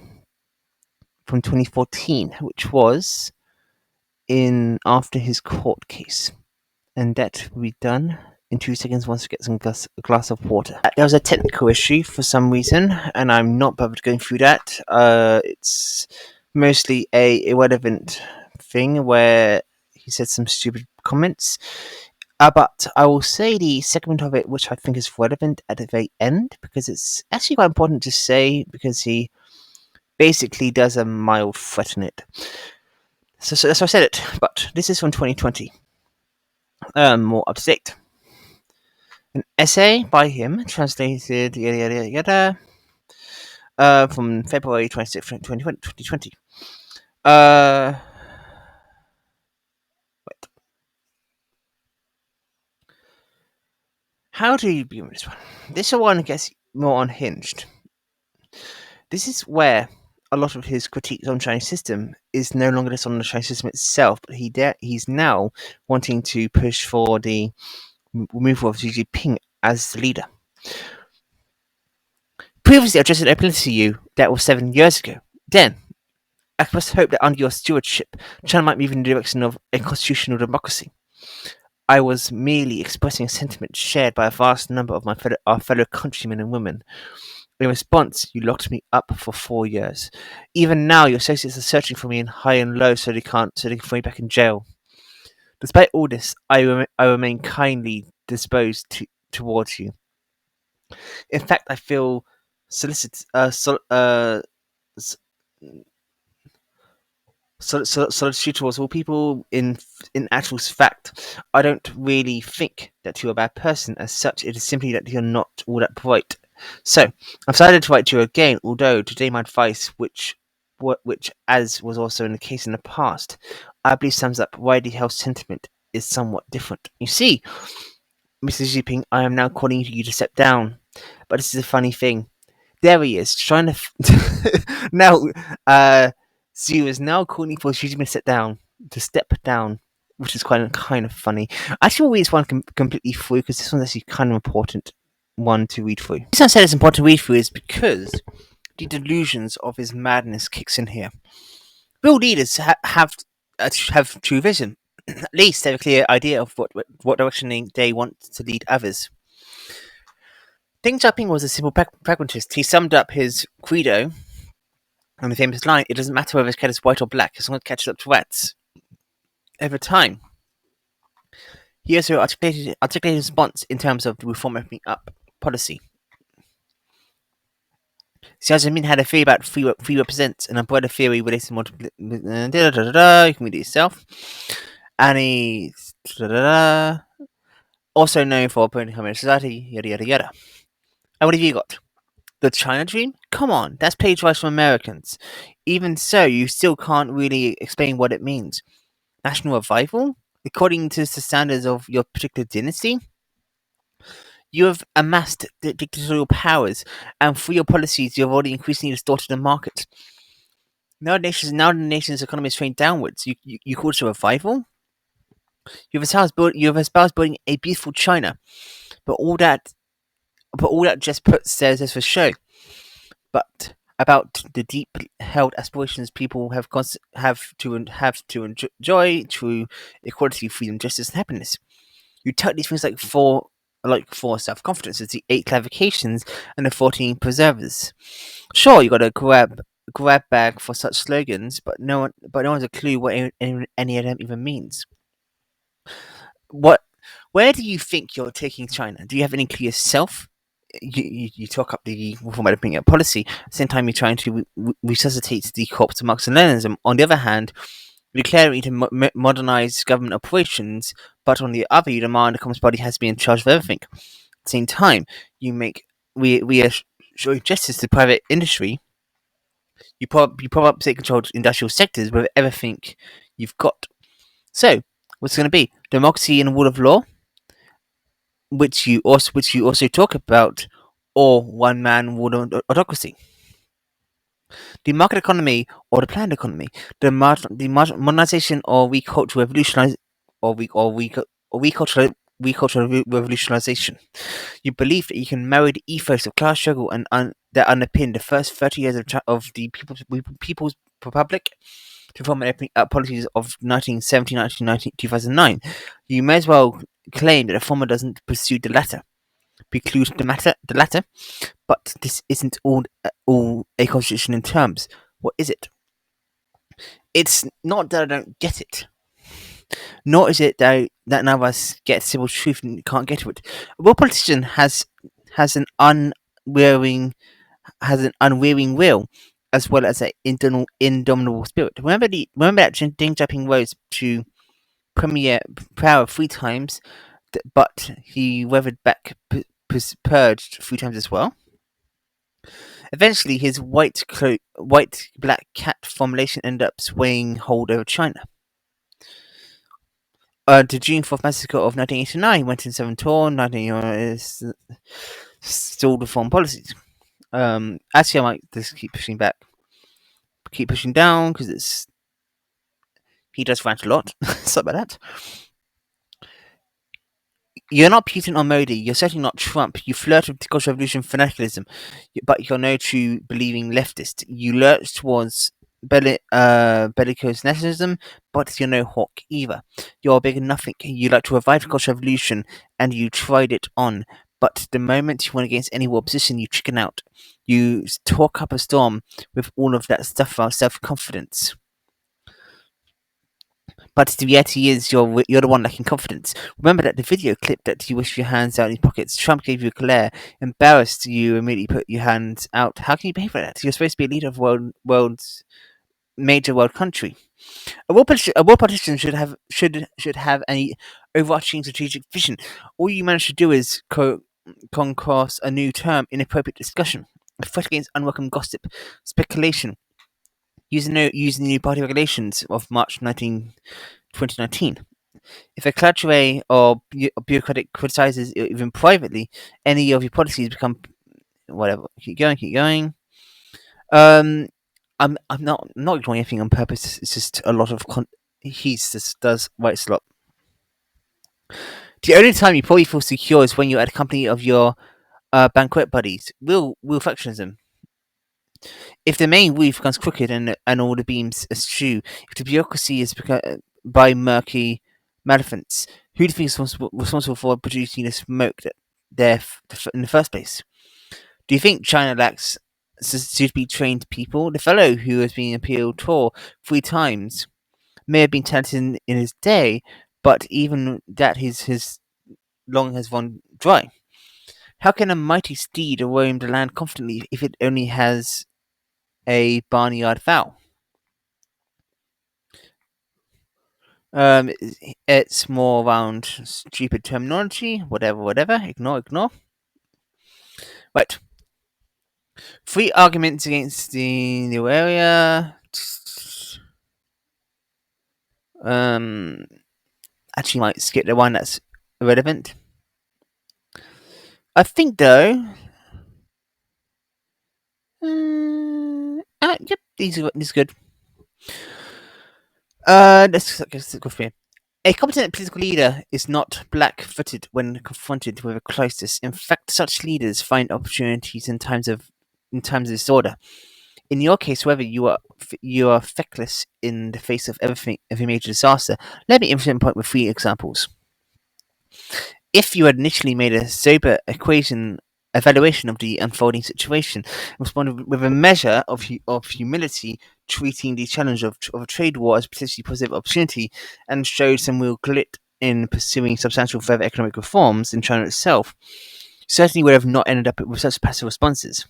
from 2014, which was in after his court case, and that will be done in 2 seconds once we get a glass of water. There was a technical issue for some reason, and I'm not bothered going through that. It's mostly a irrelevant thing where he said some stupid comments. But I will say the segment of it which I think is relevant at the very end, because it's actually quite important to say, because he basically does a mild threat in it. So I said it, but this is from 2020. More up to date. An essay by him, translated yada yada yada, from February 26th, 2020. Uh, wait. How do you begin with this one? This one, I guess, more unhinged. This is where a lot of his critiques on the Chinese system is no longer just on the Chinese system itself, but he's now wanting to push for the removal of Xi Jinping as the leader. Previously, I just opened to you that was 7 years ago. Then, I expressed hope that under your stewardship, China might move in the direction of a constitutional democracy. I was merely expressing a sentiment shared by a vast number of our fellow countrymen and women. In response, you locked me up for 4 years. Even now, your associates are searching for me in high and low so they can throw me back in jail. Despite all this, I remain kindly disposed towards you. In fact, I feel solicit, solicitude towards all people. In actual fact, I don't really think that you're a bad person as such. It is simply that you're not all that bright. So, I've decided to write to you again, although today my advice, which as was also in the case in the past, I believe sums up why the health sentiment is somewhat different. You see, Mr. Jinping, I am now calling you to step down. But this is a funny thing. There he is, trying to. Now, Xu is now calling for Xi Jinping to step down, which is kind of funny. I actually will read this one completely through because this one's actually kind of important one to read through. The reason I said it's important to read through is because the delusions of his madness kicks in here. Real leaders have true vision. At least they have a clear idea of what direction they want to lead others. Deng Xiaoping was a simple pragmatist. He summed up his credo on the famous line, "It doesn't matter whether his cat is white or black, as long as it catches up to rats." Over time, he also articulated his response in terms of the reform opening up policy. Xi Jinping had a theory about free represents, an umbrella theory related to multiple. You can read it yourself. And he's also known for operating communist society, yada yada yada. And what have you got? The China Dream? Come on, that's plagiarized from Americans. Even so, you still can't really explain what it means. National revival? According to the standards of your particular dynasty? You have amassed dictatorial powers, and through your policies, you have already increasingly distorted the market. Now the nation's economy is trending downwards. You call it a revival? You have espoused building a beautiful China, but all that just puts says for show. But about the deep held aspirations people have to enjoy through equality, freedom, justice, and happiness. You tout these things like four self confidence, the 8 clarifications, and the 14 preservers. Sure, you got a grab bag for such slogans, but no one has a clue what any of them even means. What? Where do you think you're taking China? Do you have any clear self? You talk up the reform opening up policy. At the same time, you're trying to resuscitate the corpse of Marx and Leninism. On the other hand, you declare you to modernize government operations, but on the other, you demand the Communist Party has to be in charge of everything. At the same time, we are showing justice to private industry. You prop up state-controlled industrial sectors with everything you've got. So, what's going to be democracy and the rule of law, which you also talk about, or one man rule autocracy? The market economy or the planned economy, the modernization or recultural revolutionization. You believe that you can marry the ethos of class struggle and that underpin the first 30 years of the People's Republic to form an opening up policies of 1970, 1990, 2009. You may as well claim that the former doesn't pursue the latter, preclude the latter, but this isn't all a constitution in terms. What is it? It's not that I don't get it, nor is it that none of us get civil truth and can't get to it. A real politician has an unwearying will, as well as an indomitable spirit. Remember that Deng Xiaoping rose to premier power 3 times, but he weathered back purged 3 times as well. Eventually, his white black cat formulation ended up swaying hold over China. The June 4th massacre of 1989 went in 7 torn. stalled foreign policies. Actually, I might just keep pushing back, keep pushing down because it's he does rant a lot. Something like that. You're not Putin or Modi. You're certainly not Trump. You flirt with Cultural Revolution fanaticism, but you're no true believing leftist. You lurch towards bellicose nationalism, but you're no hawk either. You're a big nothing. You like to revive the Cultural Revolution, and you tried it on. But the moment you went against any opposition, you chicken out. You talk up a storm with all of that stuff about self-confidence. But the reality is, you're the one lacking confidence. Remember that the video clip that you wish your hands out in your pockets. Trump gave you a glare, embarrassed. You immediately put your hands out. How can you behave like that? You're supposed to be a leader of world's major world country. A world politician should have any overarching strategic vision. All you manage to do is concourse a new term, inappropriate discussion, fight against unwelcome gossip, speculation. Using the new party regulations of March 2019. If a cadre or bureaucratic criticizes even privately any of your policies, become whatever. Keep going, keep going. I'm not ignoring anything on purpose. It's just a lot of he just does write a lot. The only time you probably feel secure is when you're at a company of your banquet buddies. Real factionism. If the main reef becomes crooked and all the beams eschew, if the bureaucracy is by murky maleficence, who do you think is responsible for producing the smoke that there in the first place? Do you think China lacks suitably trained people? The fellow who has been appealed for 3 times may have been talented in his day, but even that his long has run dry. How can a mighty steed roam the land confidently if it only has a barnyard fowl? Um, it's more around stupid terminology, whatever. Ignore. Right. 3 arguments against the new area. Actually, might skip the one that's irrelevant. I think though. Yep, these are good. Let's go for it. A competent political leader is not black-footed when confronted with a crisis. In fact, such leaders find opportunities in times of disorder. In your case, however, you are feckless in the face of every major disaster. Let me illustrate the point with 3 examples. If you had initially made a sober evaluation of the unfolding situation, responded with a measure of humility, treating the challenge of a trade war as a potentially positive opportunity, and showed some real grit in pursuing substantial further economic reforms in China itself, certainly would have not ended up with such passive responses.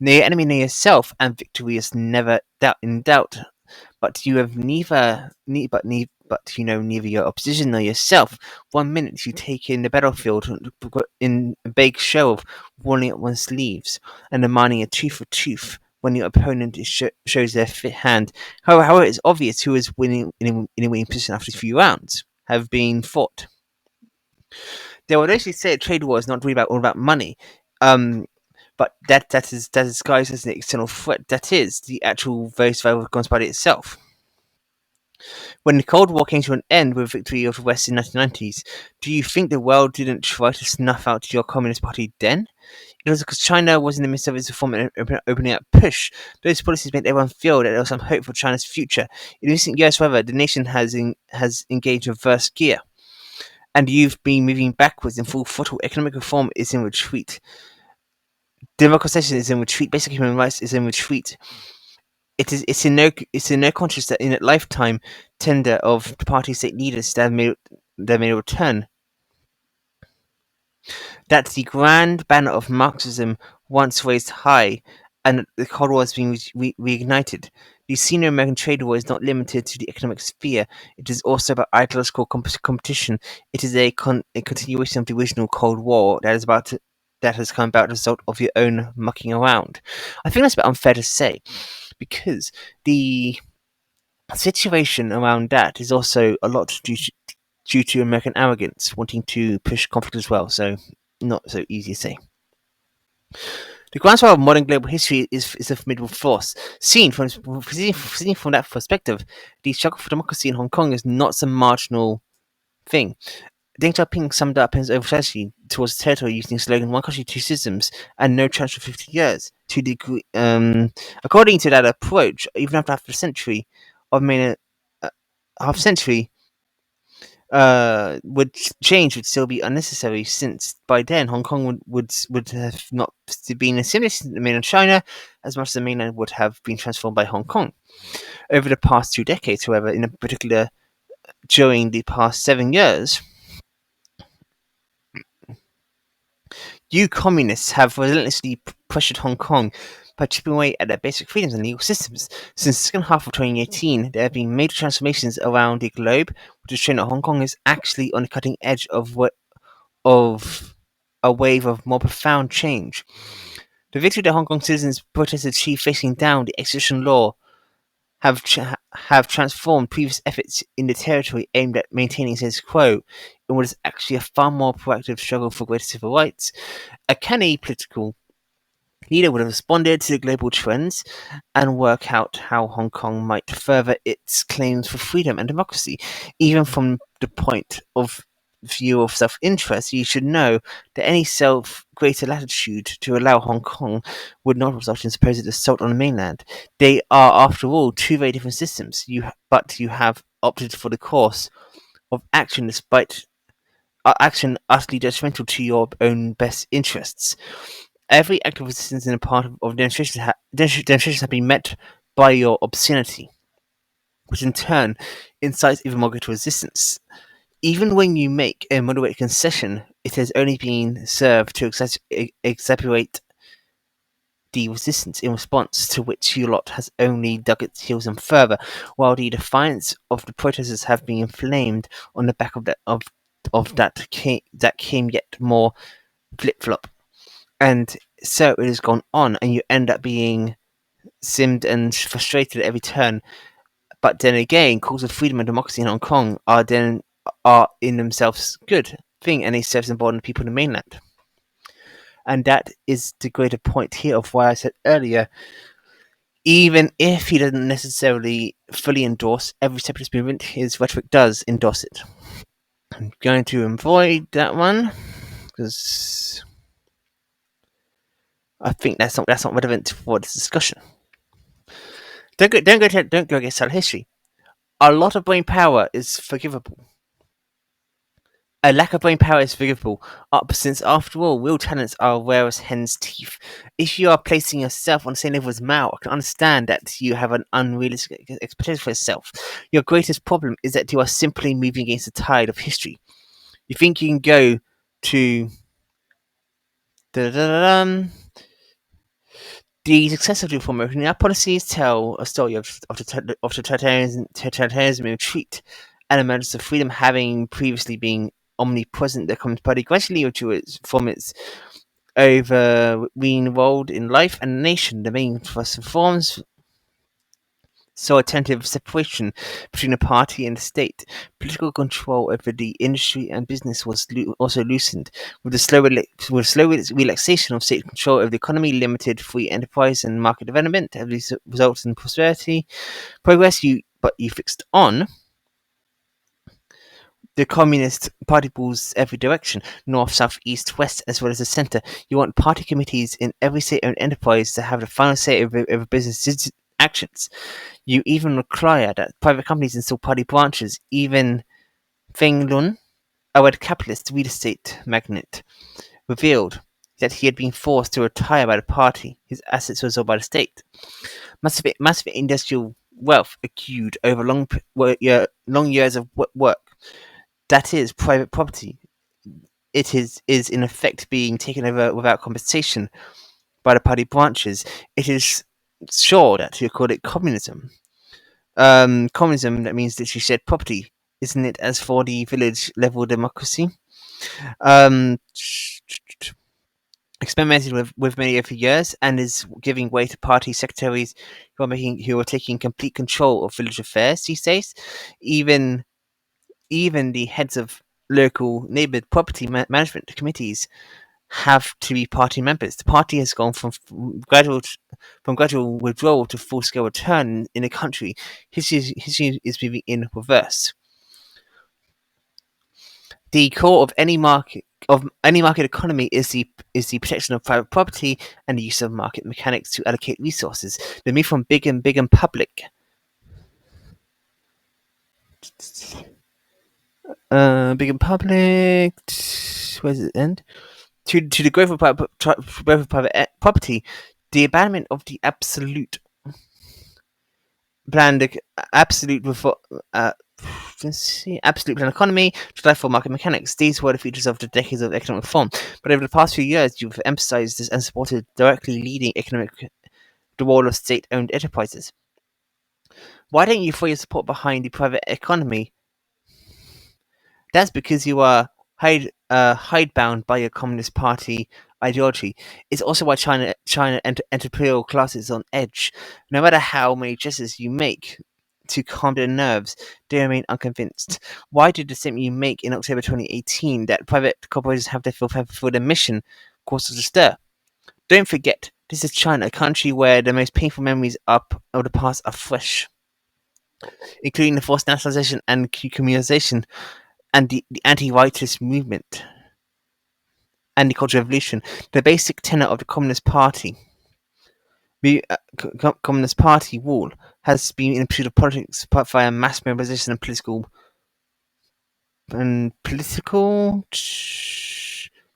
Know your enemy, know yourself, and victory is never in doubt. But you have neither your opposition nor yourself. 1 minute you take in the battlefield in a big show of rolling up one's sleeves and demanding a tooth for tooth when your opponent shows their fit hand. However, it's obvious who is winning in a winning position after a few rounds have been fought. They would actually say a trade war is not really all about money. But that is disguised as an external threat. That is the actual very survival of Communist Party itself. When the Cold War came to an end with the victory of the West in the 1990s, do you think the world didn't try to snuff out your Communist Party then? It was because China was in the midst of its reform and opening up push. Those policies made everyone feel that there was some hope for China's future. In recent years, however, the nation has engaged reverse gear, and you've been moving backwards in full throttle. Economic reform is in retreat. Democratization is in retreat. Basic human rights is in retreat. It's in no contrast that in a lifetime tender of the party state leaders that may return, that the grand banner of Marxism once raised high and the Cold War is being reignited. The Sino-American trade war is not limited to the economic sphere. It is also about ideological competition. It is a continuation of the original Cold War that has come about as a result of your own mucking around. I think that's a bit unfair to say, because the situation around that is also a lot due to American arrogance, wanting to push conflict as well. So not so easy to say. The groundswell of modern global history is a formidable force. Seen from that perspective, the struggle for democracy in Hong Kong is not some marginal thing. Deng Xiaoping summed up his overall strategy towards the territory using the slogan "One country, two systems" and "No change for 50 years." According to that approach, even after uh, half century, would change would still be unnecessary, since by then Hong Kong would have not been assimilated to the mainland China as much as the mainland would have been transformed by Hong Kong. Over the past 2 decades, however, in particular during the past 7 years, you communists have relentlessly pressured Hong Kong by chipping away at their basic freedoms and legal systems. Since the second half of 2018, there have been major transformations around the globe, which has shown that Hong Kong is actually on the cutting edge of a wave of more profound change. The victory that Hong Kong citizens protested achieved facing down the extradition law have transformed previous efforts in the territory aimed at maintaining status quo in what is actually a far more proactive struggle for greater civil rights. A canny political leader would have responded to the global trends and work out how Hong Kong might further its claims for freedom and democracy. Even from the point of view of self-interest, you should know that any greater latitude to allow Hong Kong would not result in supposed assault on the mainland. They are, after all, two very different systems. But you have opted for the course of action despite action utterly detrimental to your own best interests. Every act of resistance in a part of demonstrations have been met by your obscenity, which in turn incites even more greater resistance. Even when you make a moderate concession, it has only been served to exacerbate the resistance, in response to which your lot has only dug its heels in further, while the defiance of the protesters have been inflamed on the back of that came yet more flip flop. And so it has gone on, and you end up being simmed and frustrated at every turn. But then again, calls of freedom and democracy in Hong Kong are in themselves good thing, and they serve to embolden people in the mainland. And that is the greater point here of why I said earlier, even if he doesn't necessarily fully endorse every separatist movement, his rhetoric does endorse it. I'm going to avoid that one because I think that's not relevant for this discussion. Don't go get style history. A lot of brain power is forgivable. A lack of brain power is forgivable, since after all, real talents are rare as hen's teeth. If you are placing yourself on the same level as Mao, I can understand that you have an unrealistic expectation for yourself. Your greatest problem is that you are simply moving against the tide of history. You think you can go to the success of the reform our policies tell a story of totalitarianism in retreat and emergence of freedom having previously been omnipresent. The Communist Party gradually withdrew from its overweening role in life and the nation. The main thrust reforms saw a tentative separation between the party and the state. Political control over the industry and business was also loosened, with the slow relaxation of state control over the economy, limited free enterprise and market development have resulted in progress. You fixed on. The Communist Party pulls every direction, north, south, east, west, as well as the centre. You want party committees in every state-owned enterprise to have the final say over business actions. You even require that private companies install party branches. Even Feng Lun, a red capitalist real estate magnate, revealed that he had been forced to retire by the party. His assets were sold by the state. Massive industrial wealth accrued over long years of work. That is private property. It is in effect being taken over without compensation by the party branches. It is sure that you call it communism. Communism, that means that you shared property, isn't it? As for the village level democracy, um, experimented with many over years and is giving way to party secretaries who are taking complete control of village affairs these days. Even the heads of local neighbourhood property management committees have to be party members. The party has gone gradual gradual withdrawal to full scale return in the country. History is moving in reverse. The core of any market economy is the protection of private property and the use of market mechanics to allocate resources. The move from big and public big and public. Where does it end? To the growth of property, the abandonment of the absolute planned absolute uh, absolute planned economy to life for market mechanics. These were the features of the decades of economic reform. But over the past few years, you've emphasized this and supported directly leading the role of state-owned enterprises. Why don't you throw your support behind the private economy? That's because you are hidebound by your Communist Party ideology. It's also why China entrepreneurial class is on edge. No matter how many gestures you make to calm their nerves, they remain unconvinced. Why did the statement you make in October 2018 that private corporations have to fulfill their mission cause us a stir? Don't forget, this is China, a country where the most painful memories of the past are fresh, including the forced nationalization and communization and the anti-rightist movement and the Cultural Revolution. The basic tenet of the Communist Party wall has been in pursuit of politics via mass mobilization and political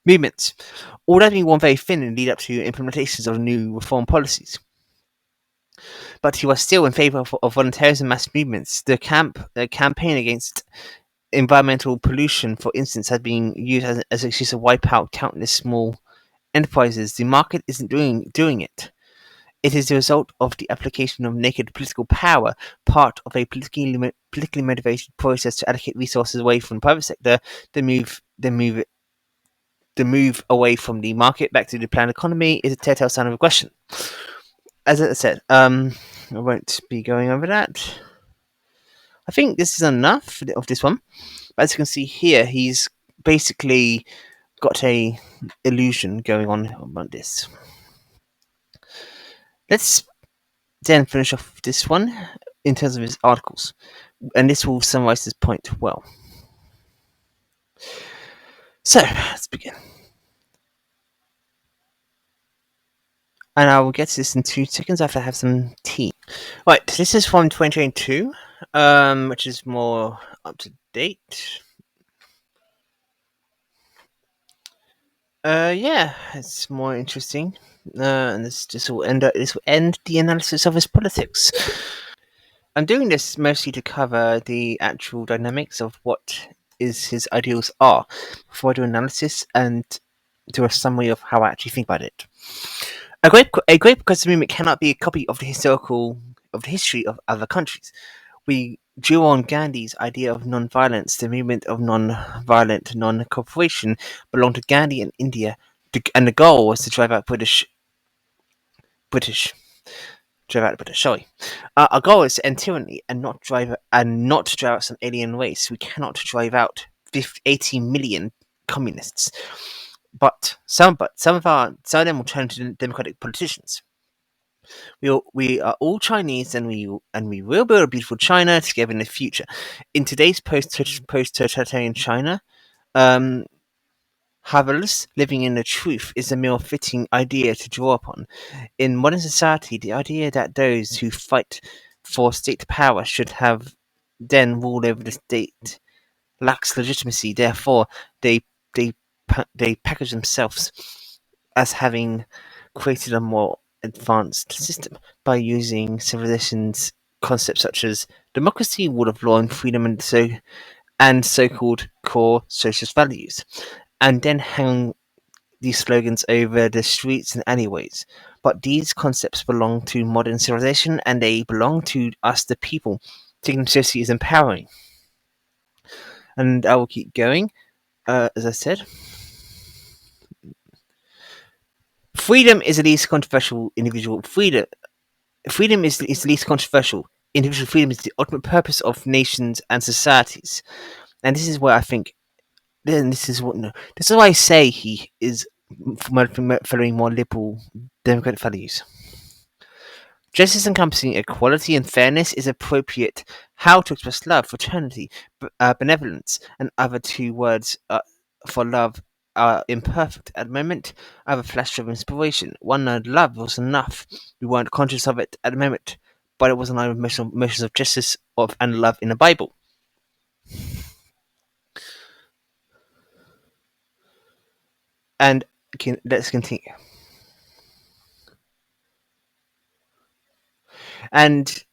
movements. All that being worn very thin in lead up to implementations of new reform policies. But he was still in favour of voluntarism mass movements. The campaign against environmental pollution, for instance, has been used as an excuse to wipe out countless small enterprises. The market isn't doing it. It is the result of the application of naked political power, part of a politically motivated process to allocate resources away from the private sector. The move away from the market back to the planned economy is a telltale sign of aggression. As I said, I won't be going over that. I think this is enough of this one. But as you can see here, he's basically got a illusion going on about this. Let's then finish off this one in terms of his articles, and this will summarize this point well. So let's begin, and I will get to this in 2 seconds after I have some tea. Right, this is from 2022, which is more up to date. Yeah, it's more interesting. And this will end the analysis of his politics. I'm doing this mostly to cover the actual dynamics of what his ideals are before I do analysis and do a summary of how I actually think about it. A great progressive movement cannot be a copy of the history of other countries. We drew on Gandhi's idea of non-violence. The movement of non-violent non-cooperation belonged to Gandhi in India, and the goal was to drive out British. Sorry, our goal is to end tyranny and not drive out some alien race. We cannot drive out 80 million communists, but some of them will turn into democratic politicians. We are all Chinese, and we will build a beautiful China together in the future. In today's post-totalitarian China, Havel's living in the truth is a more fitting idea to draw upon. In modern society, the idea that those who fight for state power should have then rule over the state lacks legitimacy. Therefore, they package themselves as having created a more advanced system by using civilization's concepts such as democracy, rule of law, and freedom, and so-called core socialist values, and then hang these slogans over the streets and alleyways. But these concepts belong to modern civilization, and they belong to us, the people. Taking them seriously is empowering. And I will keep going. As I said, freedom is the least controversial individual freedom. Freedom is the least controversial. Individual freedom is the ultimate purpose of nations and societies. And this is where I think. Then this is why I say he is following more liberal democratic values. Justice encompassing equality and fairness is appropriate how to express love, fraternity, benevolence, and other two words for love are imperfect. At the moment, I have a flash of inspiration. One night love was enough. We weren't conscious of it at the moment, but it was an line of motions of justice and love in the Bible. And let's continue. And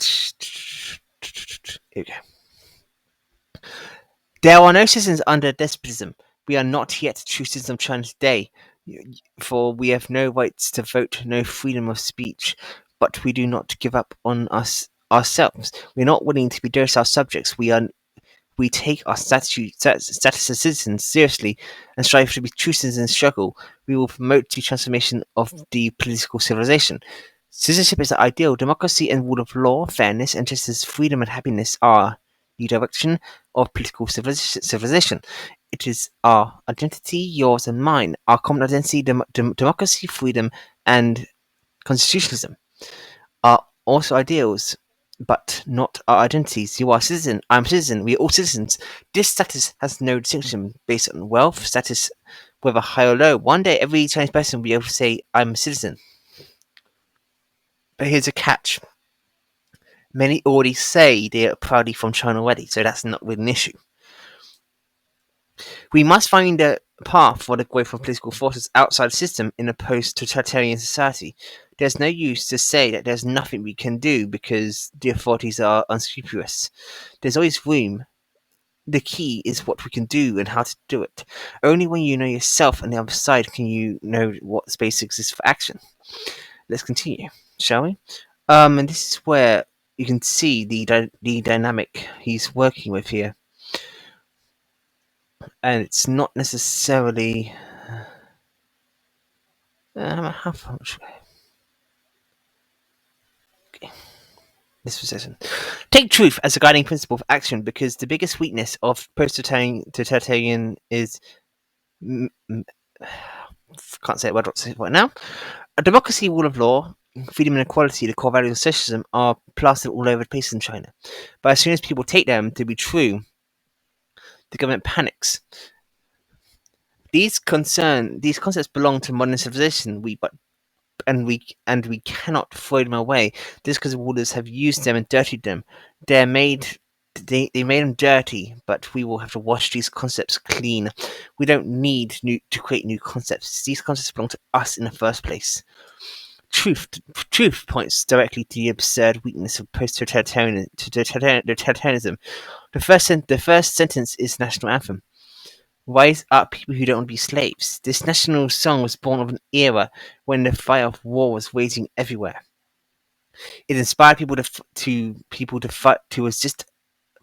here we go. There are no citizens under despotism. We are not yet true citizens of China today, for we have no rights to vote, no freedom of speech. But we do not give up on us ourselves. We are not willing to be docile subjects. We take our status as citizens seriously and strive to be true citizens in the struggle. We will promote the transformation of the political civilization. Citizenship is the ideal. Democracy and rule of law, fairness, and justice, freedom, and happiness are the direction of political civilization. It is our identity, yours and mine, our common identity, democracy, freedom, and constitutionalism are also ideals, but not our identities. You are a citizen, I'm a citizen, we are all citizens. This status has no distinction based on wealth, status, whether high or low. One day, every Chinese person will be able to say, I'm a citizen. But here's a catch. Many already say they are proudly from China already, so that's not really an issue. We must find a path for the growth of political forces outside the system in a post-totalitarian society. There's no use to say that there's nothing we can do because the authorities are unscrupulous. There's always room. The key is what we can do and how to do it. Only when you know yourself and the other side can you know what space exists for action. Let's continue, shall we? And this is where you can see the dynamic he's working with here, and it's not necessarily how much. Okay. This position. Take truth as a guiding principle of action because the biggest weakness of post-totalitarian is can't say it. I'll say it right now. A democracy, rule of law, freedom and equality, the core values of socialism, are plastered all over the place in China. But as soon as people take them to be true, the government panics. These concepts belong to modern civilization. We cannot throw them away just because rulers have used them and dirtied them. They made them dirty, but we will have to wash these concepts clean. We don't need to create new concepts. These concepts belong to us in the first place. Truth points directly to the absurd weakness of post-totalitarianism. The first sentence is national anthem. Rise up, people who don't want to be slaves. This national song was born of an era when the fire of war was raging everywhere. It inspired people to fight to resist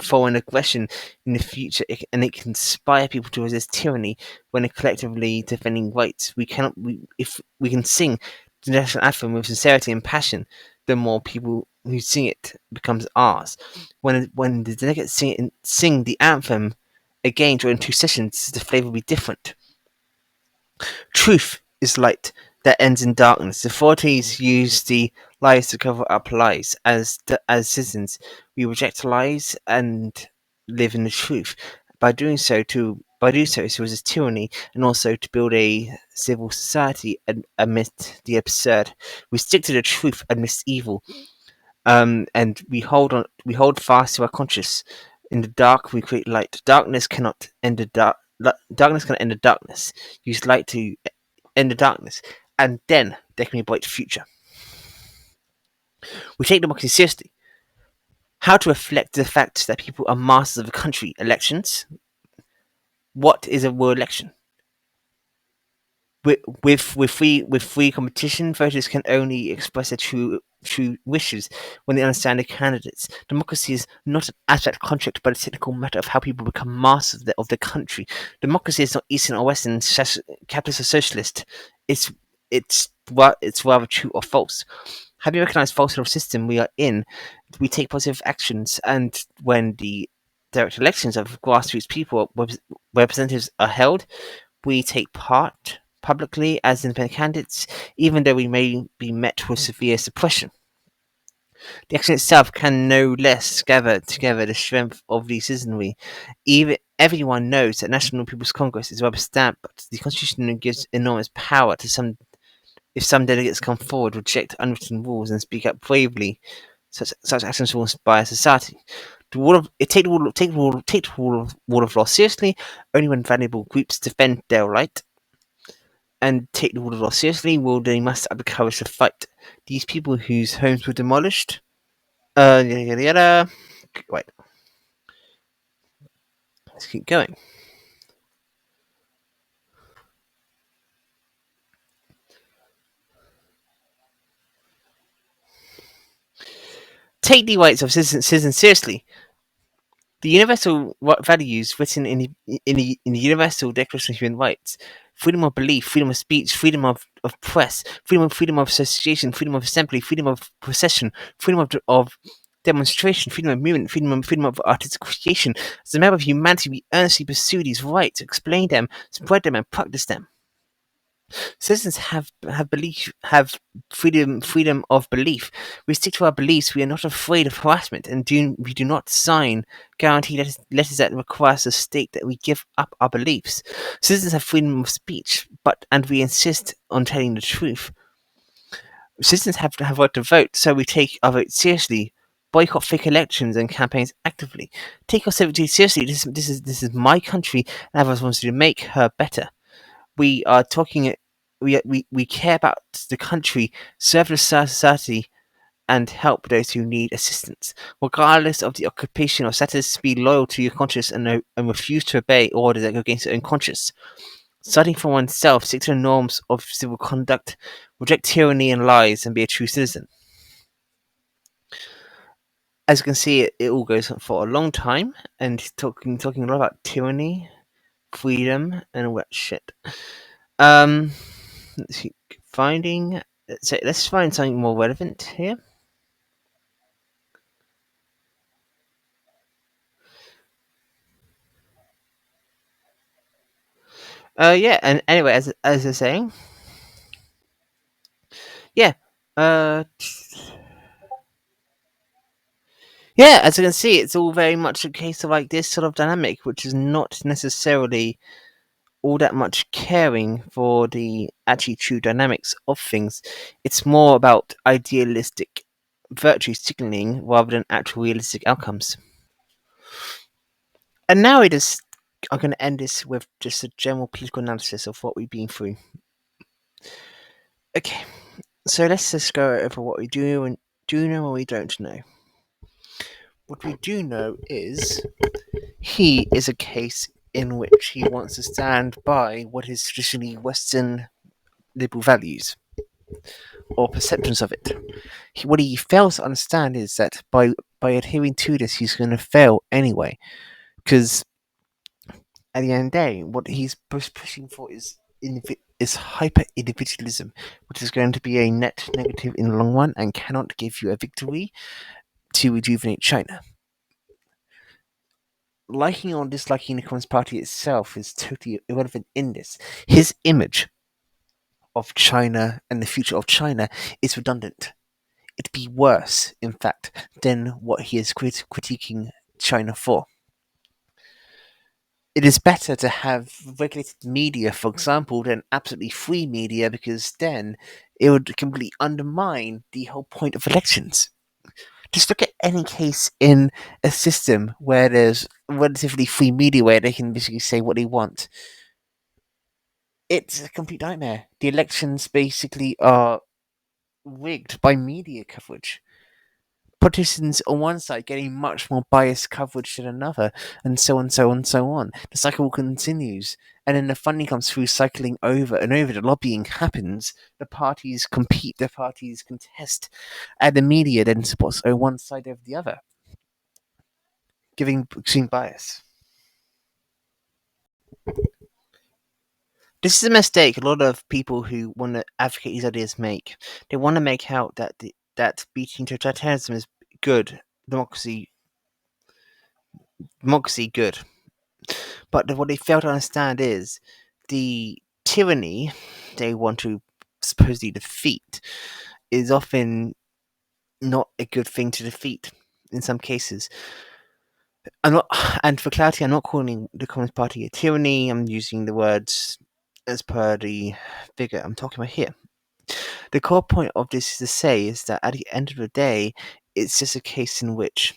foreign aggression in the future, and it can inspire people to resist tyranny when they're collectively defending rights. If we can sing the national anthem with sincerity and passion, the more people who sing it becomes ours. When the delegates sing the anthem again during 2 sessions, the flavour will be different. Truth is light that ends in darkness. The authorities use the lies to cover up lies. As citizens, we reject lies and live in the truth. By doing so, to resist tyranny and also to build a civil society amidst the absurd. We stick to the truth amidst evil, and we hold fast to our conscience. In the dark, we create light. Darkness cannot end the dark. Darkness cannot end the darkness. Use light to end the darkness, and then there can be a bright future. We take democracy seriously. How to reflect the fact that people are masters of the country. Elections. What is a real election? With free competition, voters can only express their true wishes when they understand the candidates. Democracy is not an abstract contract, but a technical matter of how people become masters of the country. Democracy is not Eastern or Western, capitalist or socialist. It's rather true or false. Having recognized falsehood of the system we are in, we take positive actions, and when the direct elections of grassroots people representatives are held, we take part publicly as independent candidates, even though we may be met with severe suppression. The action itself can no less gather together the strength of the citizenry. Even everyone knows that National People's Congress is rubber stamped, but the Constitution gives enormous power to some. If some delegates come forward, reject unwritten rules, and speak up bravely, such actions will inspire society. Take the rule of law seriously only when valuable groups defend their right, and take the rule of law seriously will they must have the courage to fight. These people whose homes were demolished, yada yada yada. Wait, let's keep going. Take the rights of citizens seriously. The universal values written in the Universal Declaration of Human Rights: freedom of belief, freedom of speech, freedom of press, freedom of association, freedom of assembly, freedom of procession, freedom of demonstration, freedom of movement, freedom of artistic creation. As a member of humanity, we earnestly pursue these rights, explain them, spread them, and practice them. Citizens have freedom of belief. We stick to our beliefs. We are not afraid of harassment, and we do not sign guarantee letters that require us to state that we give up our beliefs. Citizens have freedom of speech, and we insist on telling the truth. Citizens have right to vote, so we take our vote seriously. Boycott fake elections and campaigns actively. Take our civic duty seriously. This is my country, and I have a responsibility to make her better. We are talking. We care about the country, serve the society, and help those who need assistance. Regardless of the occupation or status, be loyal to your conscience and refuse to obey orders that go against your own conscience. Starting from oneself, stick to the norms of civil conduct, reject tyranny and lies, and be a true citizen. As you can see, it all goes on for a long time, and talking a lot about tyranny, freedom, and all that shit. Um, let's see, finding. Let's find something more relevant here. Yeah, and anyway, as I was saying, yeah, yeah, as you can see, it's all very much a case of like this sort of dynamic, which is not necessarily all that much caring for the actually true dynamics of things. It's more about idealistic virtue signaling rather than actual realistic outcomes. And now I'm going to end this with just a general political analysis of what we've been through. Okay, so let's just go over what we do know and we don't know. What we do know is he is a case in which he wants to stand by what is traditionally Western liberal values or perceptions of it. What he fails to understand is that by adhering to this, he's going to fail anyway. Because at the end of the day, what he's pushing for is hyper individualism, which is going to be a net negative in the long run and cannot give you a victory to rejuvenate China. Liking or disliking the Communist Party itself is totally irrelevant in this. His image of China and the future of China is redundant. It'd be worse, in fact, than what he is critiquing China for. It is better to have regulated media, for example, than absolutely free media, because then it would completely undermine the whole point of elections. Just look at any case in a system where there's relatively free media where they can basically say what they want. It's a complete nightmare. The elections basically are rigged by media coverage. Politicians on one side getting much more biased coverage than another, and so on, so on, so on. The cycle continues, and then the funding comes through, cycling over and over. The lobbying happens. The parties compete. The parties contest, and the media then supports one side over the other, giving extreme bias. This is a mistake a lot of people who want to advocate these ideas make. They want to make out that beating totalitarianism is good, democracy good. But what they fail to understand is the tyranny they want to supposedly defeat is often not a good thing to defeat in some cases. I'm not, and for clarity, I'm not calling the Communist Party a tyranny. I'm using the words as per the figure I'm talking about here. The core point of this is to say is that at the end of the day, it's just a case in which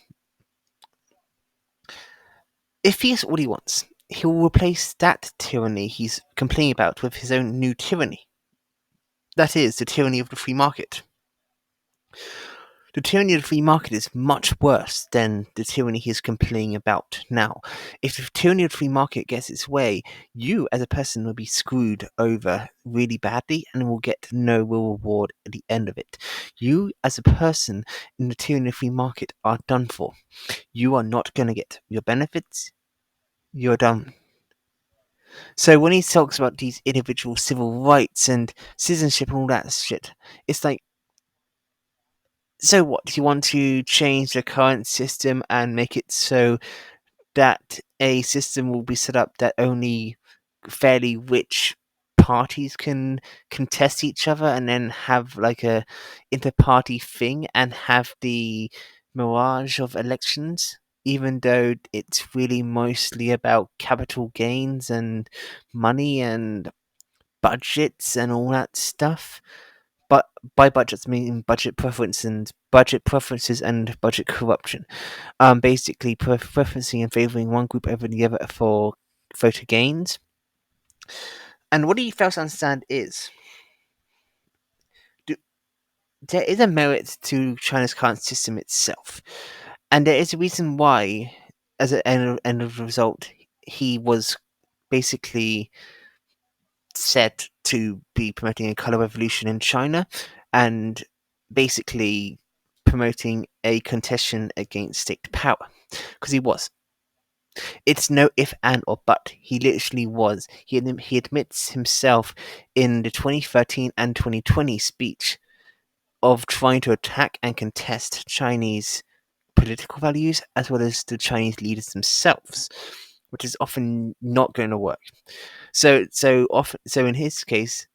if he has what he wants, he will replace that tyranny he's complaining about with his own new tyranny. That is the tyranny of the free market. The tyranny of the free market is much worse than the tyranny he's complaining about now. If the tyranny of the free market gets its way, you as a person will be screwed over really badly and will get no real reward at the end of it. You as a person in the tyranny of the free market are done for. You are not going to get your benefits. You're done. So when he talks about these individual civil rights and citizenship and all that shit, it's like, so what? Do you want to change the current system and make it so that a system will be set up that only fairly rich parties can contest each other and then have like a inter-party thing and have the mirage of elections, even though it's really mostly about capital gains and money and budgets and all that stuff? But by budgets, I mean budget preferences and budget corruption. Basically preferencing and favouring one group over the other for voter gains. And what he fails to understand is there is a merit to China's current system itself, and there is a reason why, as an end of result, he was basically said to be promoting a color revolution in China, and basically promoting a contestation against state power, because he was. It's no if, and, or but. He literally was. He admits himself in the 2013 and 2020 speech of trying to attack and contest Chinese political values as well as the Chinese leaders themselves, which is often not going to work. So in his case,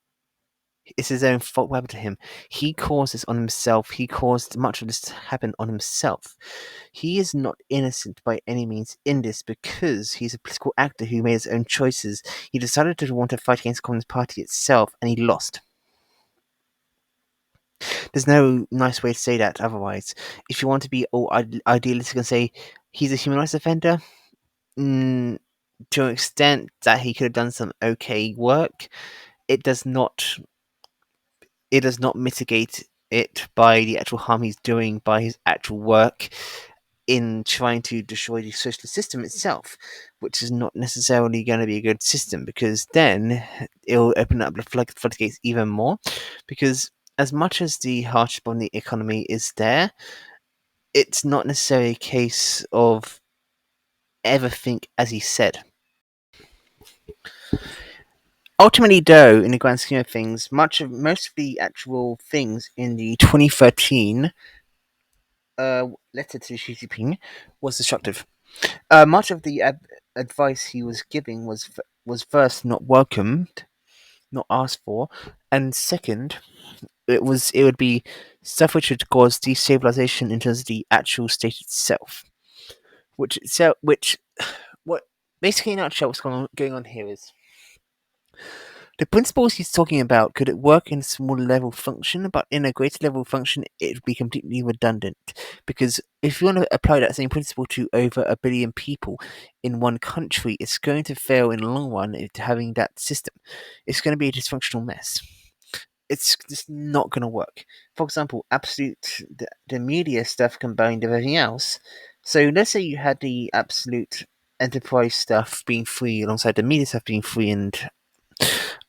it's his own fault. What happened to him? He caused this on himself. He caused much of this to happen on himself. He is not innocent by any means in this because he's a political actor who made his own choices. He decided to want to fight against the Communist Party itself, and he lost. There's no nice way to say that otherwise. If you want to be all idealistic and say he's a human rights offender, to an extent that he could have done some okay work, it does not mitigate it by the actual harm he's doing by his actual work in trying to destroy the socialist system itself, which is not necessarily going to be a good system because then it'll open up the floodgates even more. Because as much as the hardship on the economy is there, it's not necessarily a case of everything as he said. Ultimately, though, in the grand scheme of things, most of the actual things in the 2013 letter to Xi Jinping was destructive. Much of the advice he was giving was first not welcomed, not asked for, and second, it would be stuff which would cause destabilization in terms of the actual state itself. Which what basically in a nutshell what's going on here is the principles he's talking about could it work in a smaller level function, but in a greater level function, it would be completely redundant. Because if you want to apply that same principle to over 1 billion people in one country, it's going to fail in the long run having that system. It's going to be a dysfunctional mess. It's just not going to work. For example, the media stuff combined with everything else. So let's say you had the absolute enterprise stuff being free alongside the media stuff being free and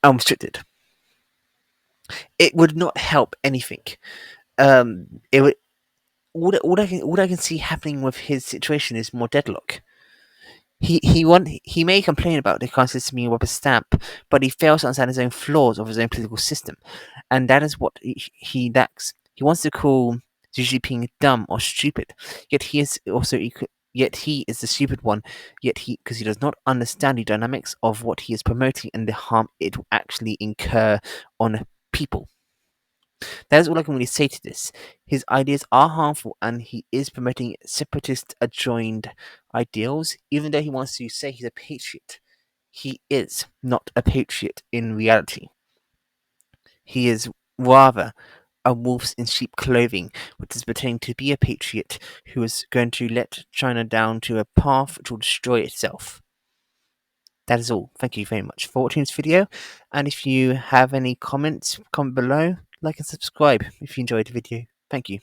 unrestricted. It would not help anything. It would all I can see happening with his situation is more deadlock. He may complain about the current system being a rubber stamp, but he fails to understand his own flaws of his own political system, and that is what he lacks. He wants to call Xi Jinping dumb or stupid, yet he is also Yet he is the stupid one. Yet because he does not understand the dynamics of what he is promoting and the harm it will actually incur on people. That is all I can really say to this. His ideas are harmful and he is promoting separatist adjoined ideals, even though he wants to say he's a patriot. He is not a patriot in reality. He is rather a wolf in sheep clothing, which is pretending to be a patriot who is going to let China down to a path which will destroy itself. That is all. Thank you very much for watching this video, and if you have any comments, comment below, like and subscribe if you enjoyed the video. Thank you.